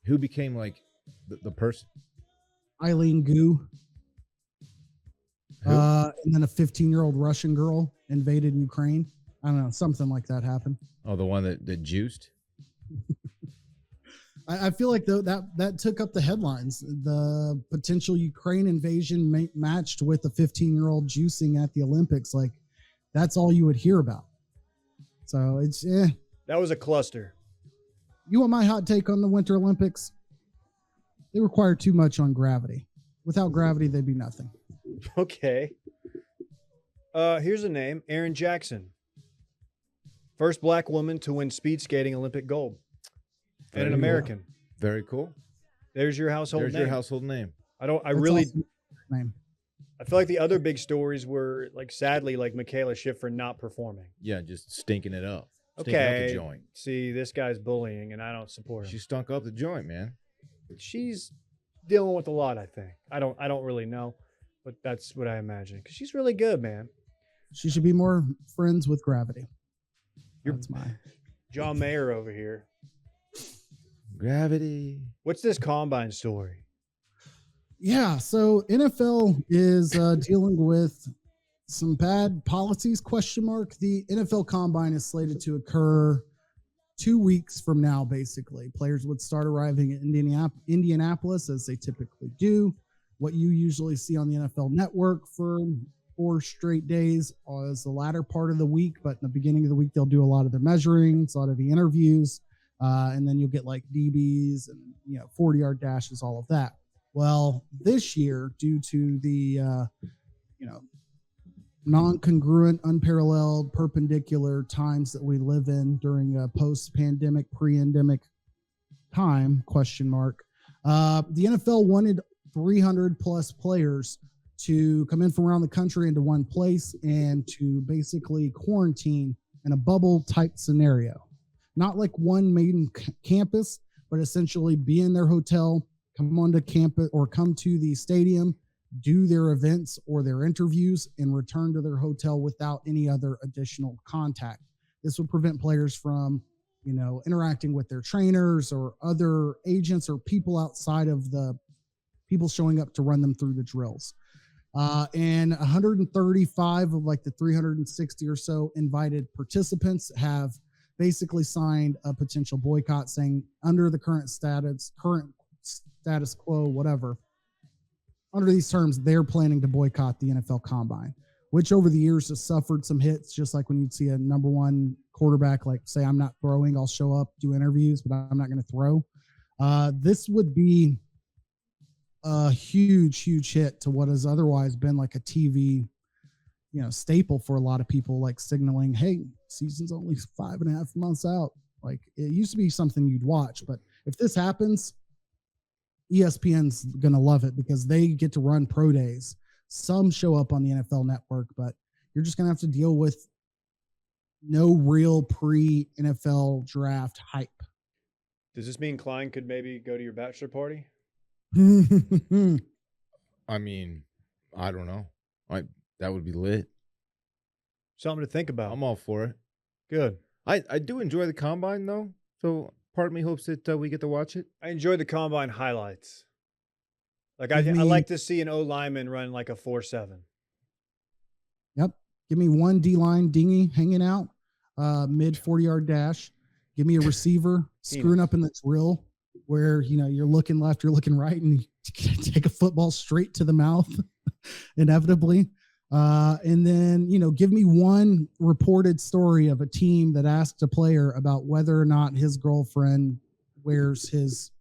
Who became like the person? Eileen Gu. Who? And then a 15-year-old Russian girl invaded Ukraine. I don't know, something like that happened. Oh, the one that juiced? I feel like that took up the headlines. The potential Ukraine invasion matched with a 15-year-old juicing at the Olympics. Like, that's all you would hear about. So it's That was a cluster. You want my hot take on the Winter Olympics? They require too much on gravity. Without gravity, they'd be nothing. Okay. Here's a name, Erin Jackson. First black woman to win speed skating Olympic gold. And an Very cool. American. Very cool. There's your household There's name. your household name. That's I feel like the other big stories were like sadly like Michaela Schifrin not performing. Yeah, just stinking it up. Stinking up the joint. See, this guy's bullying and I don't support him. She stunk up the joint, man. She's dealing with a lot, I think. I don't really know, but that's what I imagine. Cause she's really good, man. She should be more friends with gravity. That's my John Mayer over here. Gravity. What's this combine story? Yeah, so NFL is dealing with some bad policies, question mark. The NFL Combine is slated to occur 2 weeks from now, basically. Players would start arriving at Indianapolis, as they typically do. What you usually see on the NFL Network for 4 straight days is the latter part of the week, but in the beginning of the week, they'll do a lot of the measuring, a lot of the interviews, and then you'll get like DBs and 40-yard dashes, all of that. Well, this year, due to the non-congruent, unparalleled, perpendicular times that we live in during a post-pandemic, pre-endemic time, question mark, the NFL wanted 300 plus players to come in from around the country into one place and to basically quarantine in a bubble type scenario. Not like one main campus, but essentially be in their hotel, come onto campus or come to the stadium, do their events or their interviews, and return to their hotel without any other additional contact. This would prevent players from, interacting with their trainers or other agents or people outside of the people showing up to run them through the drills. And 135 of like the 360 or so invited participants have basically signed a potential boycott, saying under the current status quo, whatever, under these terms, they're planning to boycott the NFL Combine, which over the years has suffered some hits, just like when you'd see a number one quarterback, like say, I'm not throwing, I'll show up, do interviews, but I'm not going to throw. This would be a huge hit to what has otherwise been like a TV, staple for a lot of people, like signaling, hey, season's only 5.5 months out. Like it used to be something you'd watch, but if this happens, ESPN's going to love it because they get to run pro days. Some show up on the NFL Network, but you're just going to have to deal with no real pre-NFL draft hype. Does this mean Klein could maybe go to your bachelor party? I mean, I don't know. That would be lit. Something to think about. I'm all for it. Good. I do enjoy the combine though, so part of me hopes that we get to watch it. I enjoyed the combine highlights. Like I like to see an O lineman run like a 4.7. Yep. Give me one D-line dingy hanging out, mid 40-yard dash. Give me a receiver screwing up in the drill where, you're looking left, you're looking right, and you take a football straight to the mouth, inevitably. And then, give me one reported story of a team that asked a player about whether or not his girlfriend wears his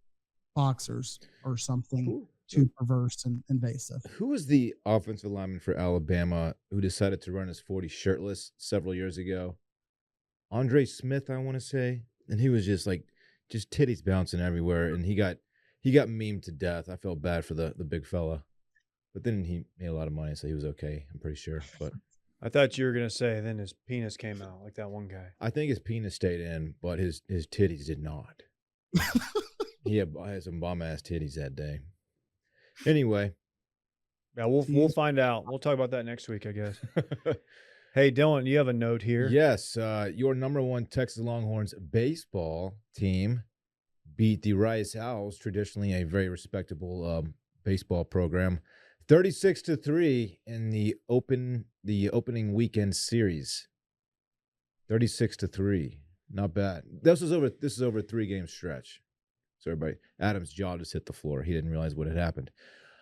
boxers or something too perverse and invasive. Who was the offensive lineman for Alabama who decided to run his 40 shirtless several years ago? Andre Smith, I want to say. And he was just titties bouncing everywhere. And he got memed to death. I felt bad for the big fella. But then he made a lot of money, so he was okay, I'm pretty sure. But I thought you were going to say then his penis came out like that one guy. I think his penis stayed in, but his titties did not. He had some bomb-ass titties that day. Anyway. Yeah, we'll find out. We'll talk about that next week, I guess. Hey, Dylan, you have a note here. Yes. Your number one Texas Longhorns baseball team beat the Rice Owls, traditionally a very respectable baseball program, 36-3 in the opening weekend series. 36-3. Not bad. This is over a 3-game stretch. So everybody, Adam's jaw just hit the floor. He didn't realize what had happened.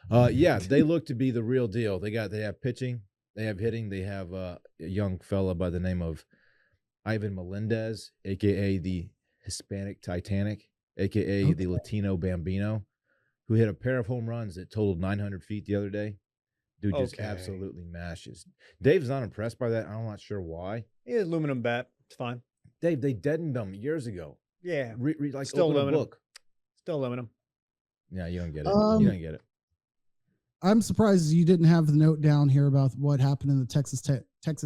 Yeah, they look to be the real deal. They have pitching, they have hitting, they have a young fella by the name of Ivan Melendez, aka the Hispanic Titanic, aka the Latino Bambino, who hit a pair of home runs that totaled 900 feet the other day. Dude just absolutely mashes. Dave's not impressed by that. I'm not sure why. Yeah, aluminum bat. It's fine. Dave, they deadened them years ago. Yeah. Still aluminum. Book. Still aluminum. Yeah, you don't get it. You don't get it. I'm surprised you didn't have the note down here about what happened in the Texas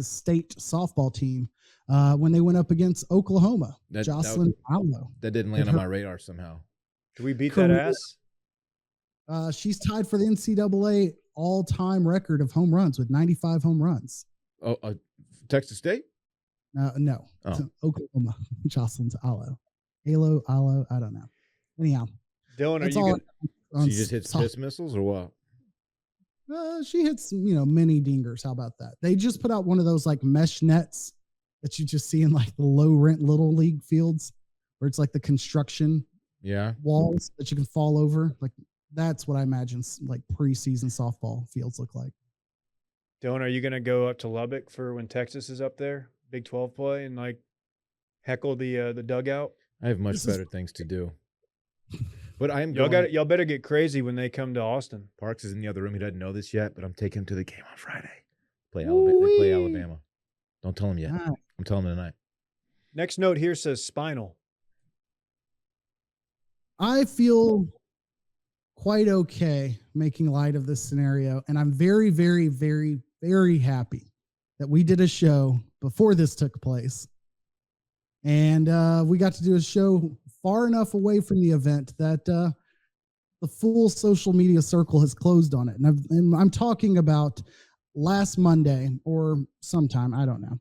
State softball team when they went up against Oklahoma. Jocelyn Allo. That didn't land on my radar somehow. Did we beat that ass? She's tied for the NCAA all-time record of home runs with 95 home runs. Oh, Texas State? No. Oh. Oklahoma. Jocelyn Allo. Allo, I don't know. Anyhow. Dylan, are you good? She just hits piss missiles or what? She hits, mini dingers. How about that? They just put out one of those like mesh nets that you just see in like the low rent little league fields where it's like the construction walls that you can fall over. Like that's what I imagine like preseason softball fields look like. Dylan, are you going to go up to Lubbock for when Texas is up there, Big 12 play, and like heckle the dugout? I have much better things to do. But I am y'all better get crazy when they come to Austin. Parks is in the other room. He doesn't know this yet, but I'm taking him to the game on Friday. They play Alabama. Don't tell him yet. Right. I'm telling him tonight. Next note here says spinal. I feel quite okay making light of this scenario, and I'm very, very, very, very happy that we did a show before this took place. And we got to do a show far enough away from the event that the full social media circle has closed on it. And I'm talking about last Monday or sometime, I don't know,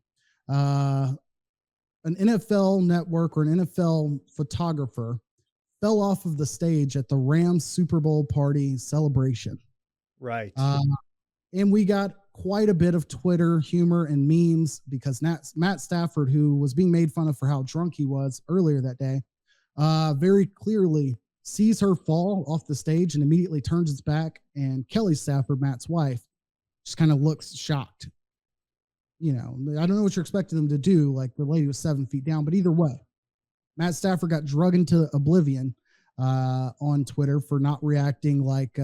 an NFL network or an NFL photographer fell off of the stage at the Rams Super Bowl party celebration. Right. And we got quite a bit of Twitter humor and memes because Matt Stafford, who was being made fun of for how drunk he was earlier that day, very clearly sees her fall off the stage and immediately turns its back. And Kelly Stafford, Matt's wife, just kind of looks shocked. I don't know what you're expecting them to do. Like the lady was 7 feet down, but either way, Matt Stafford got drugged into oblivion on Twitter for not reacting like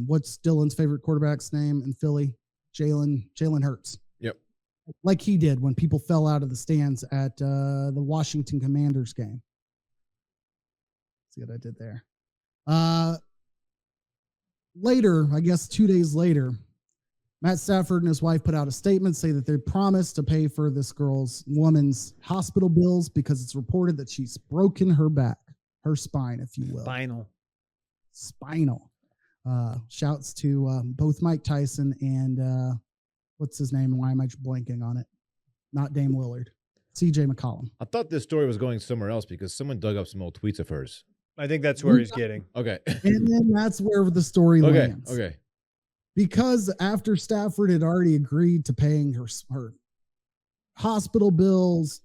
what's Dylan's favorite quarterback's name in Philly? Jalen Hurts. Yep. Like he did when people fell out of the stands at the Washington Commanders game. See what I did there. Later, I guess 2 days later, Matt Stafford and his wife put out a statement saying that they promised to pay for this woman's hospital bills because it's reported that she's broken her back, her spine, if you will. Spinal. Shouts to both Mike Tyson and what's his name? Why am I blanking on it? Not Dame Lillard. CJ McCollum. I thought this story was going somewhere else because someone dug up some old tweets of hers. I think that's where he's getting. Okay. And then that's where the story Okay. lands. Okay. Because after Stafford had already agreed to paying her hospital bills,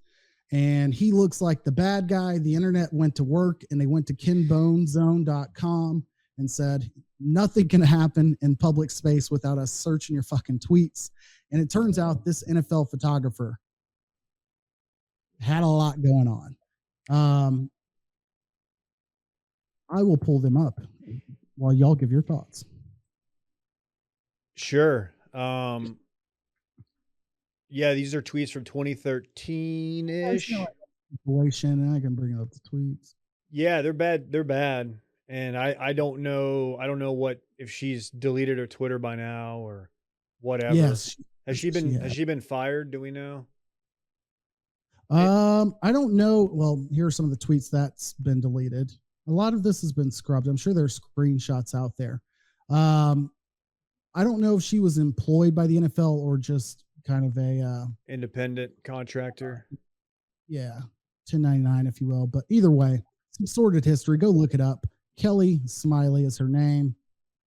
and he looks like the bad guy, the internet went to work, and they went to KenBoneZone.com and said, nothing can happen in public space without us searching your fucking tweets. And it turns out this NFL photographer had a lot going on. I will pull them up while y'all give your thoughts. Sure. Yeah, these are tweets from 2013-ish. And I can bring up the tweets. Yeah, they're bad. They're bad. And I don't know. I don't know if she's deleted her Twitter by now or whatever. Yes. Has she been fired? Do we know? I don't know. Well, here are some of the tweets that's been deleted. A lot of this has been scrubbed. I'm sure there's screenshots out there. I don't know if she was employed by the NFL or just kind of a independent contractor. Yeah, 1099, if you will. But either way, some sordid history. Go look it up. Kelly Smiley is her name.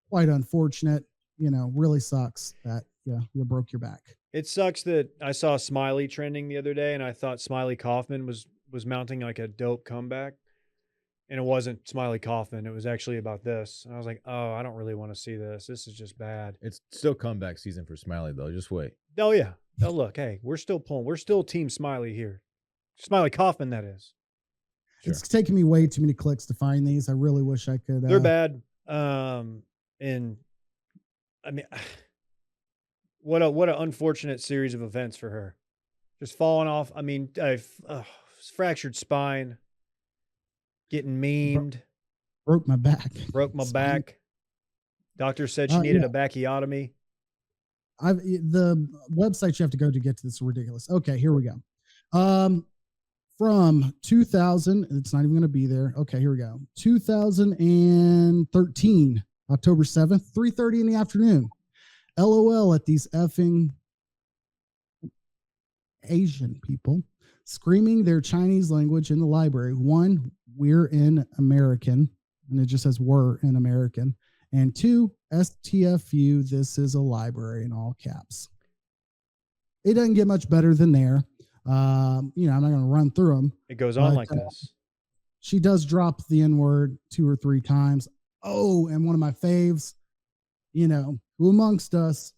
Quite unfortunate. Really sucks that you broke your back. It sucks that I saw Smiley trending the other day, and I thought Smiley Kaufman was mounting like a dope comeback. And it wasn't Smiley Kaufman. It was actually about this. And I was like, oh, I don't really want to see this. This is just bad. It's still comeback season for Smiley, though. Just wait. Oh, yeah. Oh, look, hey, we're still pulling. We're still Team Smiley here. Smiley Kaufman, that is. Sure. It's taking me way too many clicks to find these. I really wish I could. They're bad. And I mean, what an unfortunate series of events for her. Just falling off. I mean, fractured spine. Getting memed. Broke my back. Broke my back. Doctor said she needed a backiotomy. The website you have to go to get to this is ridiculous. Okay, here we go. From 2000, it's not even going to be there. Okay, here we go. 2013, October 7th, 3:30 in the afternoon. LOL at these effing Asian people screaming their Chinese language in the library. One, we're in American, and it just says we're in American. And two, STFU, this is a library in all caps. It doesn't get much better than there. I'm not going to run through them. It goes on like this. She does drop the N-word 2 or 3 times. Oh, and one of my faves, who amongst us,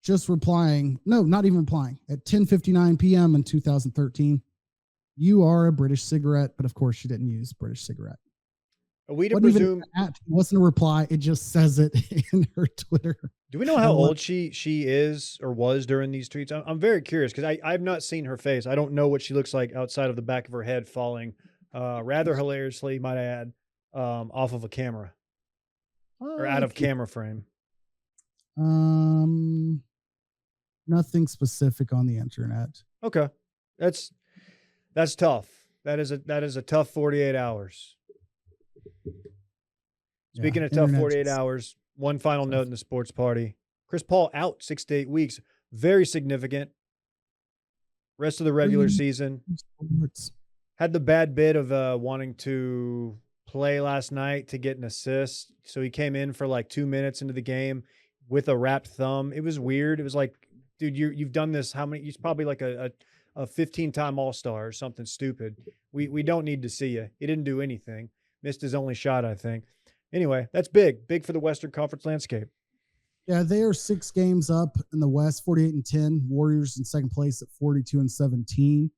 just replying, no, not even replying, at 10:59 p.m. in 2013, you are a British cigarette, but of course she didn't use British cigarette. Are we to presume it wasn't a reply, it just says it in her Twitter. Do we know how old she is or was during these tweets? I'm very curious because I've not seen her face. I don't know what she looks like outside of the back of her head falling, rather hilariously, might I add, off of a camera or out of camera frame. Nothing specific on the internet. Okay. That's tough. That is a tough 48 hours. Speaking of tough 48 hours, one final note in the sports party. Chris Paul out 6 to 8 weeks. Very significant. Rest of the regular season. Had the bad bit of wanting to play last night to get an assist. So he came in for like 2 minutes into the game with a wrapped thumb. It was weird. It was like, dude, you've done this how many? He's probably like a 15-time All-Star or something stupid. We don't need to see you. He didn't do anything. Missed his only shot, I think. Anyway, that's big for the Western Conference landscape. Yeah, they are 6 games up in the West, 48-10. Warriors in second place at 42-17.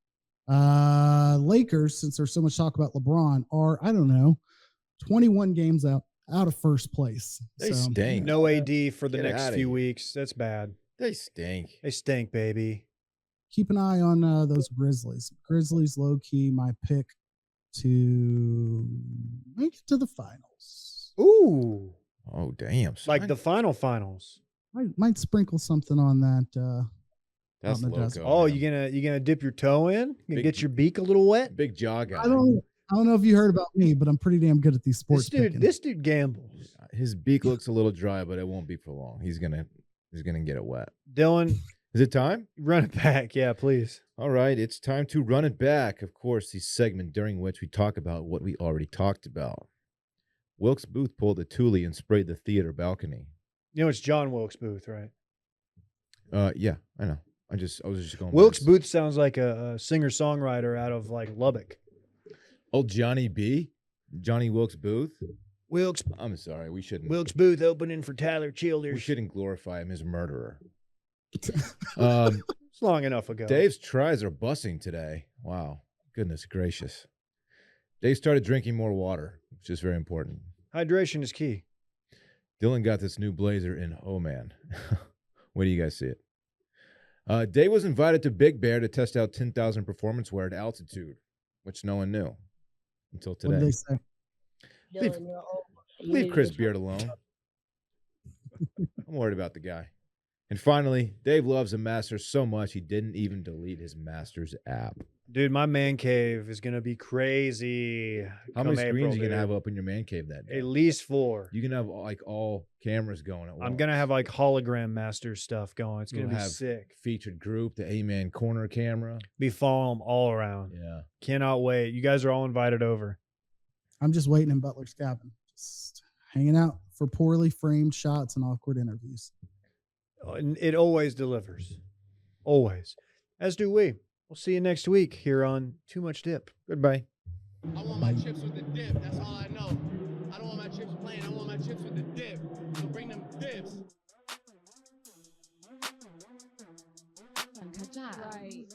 Lakers, since there's so much talk about LeBron, are, 21 games out of first place. They stink. No AD for the next few weeks. That's bad. They stink. They stink, baby. Keep an eye on those Grizzlies. Grizzlies, low-key, my pick to make it to the finals. Ooh. Oh, damn. Like the finals. I might sprinkle something on that. That's loco. Oh, you gonna dip your toe in? You gonna get your beak a little wet? Big jaw guy. I don't know if you heard about me, but I'm pretty damn good at these sports. This dude gambles. His beak looks a little dry, but it won't be for long. He's gonna get it wet. Dylan, Is it time? Run it back. Yeah, please. All right, it's time to run it back. Of course, the segment during which we talk about what we already talked about. Wilkes Booth pulled a Thule and sprayed the theater balcony. You know, it's John Wilkes Booth, right? Yeah, I know. I was just going. Wilkes Booth sounds like a singer-songwriter out of like Lubbock. Oh, Johnny B, Johnny Wilkes Booth. Wilkes. I'm sorry, we shouldn't. Wilkes Booth opening for Tyler Childers. We shouldn't glorify him as a murderer. It's long enough ago. Dave's tries are bussing today. Wow, goodness gracious. Dave started drinking more water, which is very important. Hydration is key. Dylan got this new blazer in Oh Man. Where do you guys see it? Dave was invited to Big Bear to test out 10,000 performance wear at altitude, which no one knew until today. What did they say? Leave Chris Beard alone. I'm worried about the guy. And finally, Dave loves the Masters so much he didn't even delete his Masters app. Dude, my man cave is going to be crazy. How many screens are you going to have up in your man cave that day? At least 4. You can have like all cameras going at once. I'm going to have like hologram Masters stuff going. It's going to be sick. Featured group, the A-Man corner camera. Be following them all around. Yeah. Cannot wait. You guys are all invited over. I'm just waiting in Butler's cabin. Just hanging out for poorly framed shots and awkward interviews. It always delivers. Always. As do we. We'll see you next week here on Too Much Dip. Goodbye. I want my chips with the dip. That's all I know. I don't want my chips plain. I want my chips with the dip. So bring them dips. Uncut Jam. Right.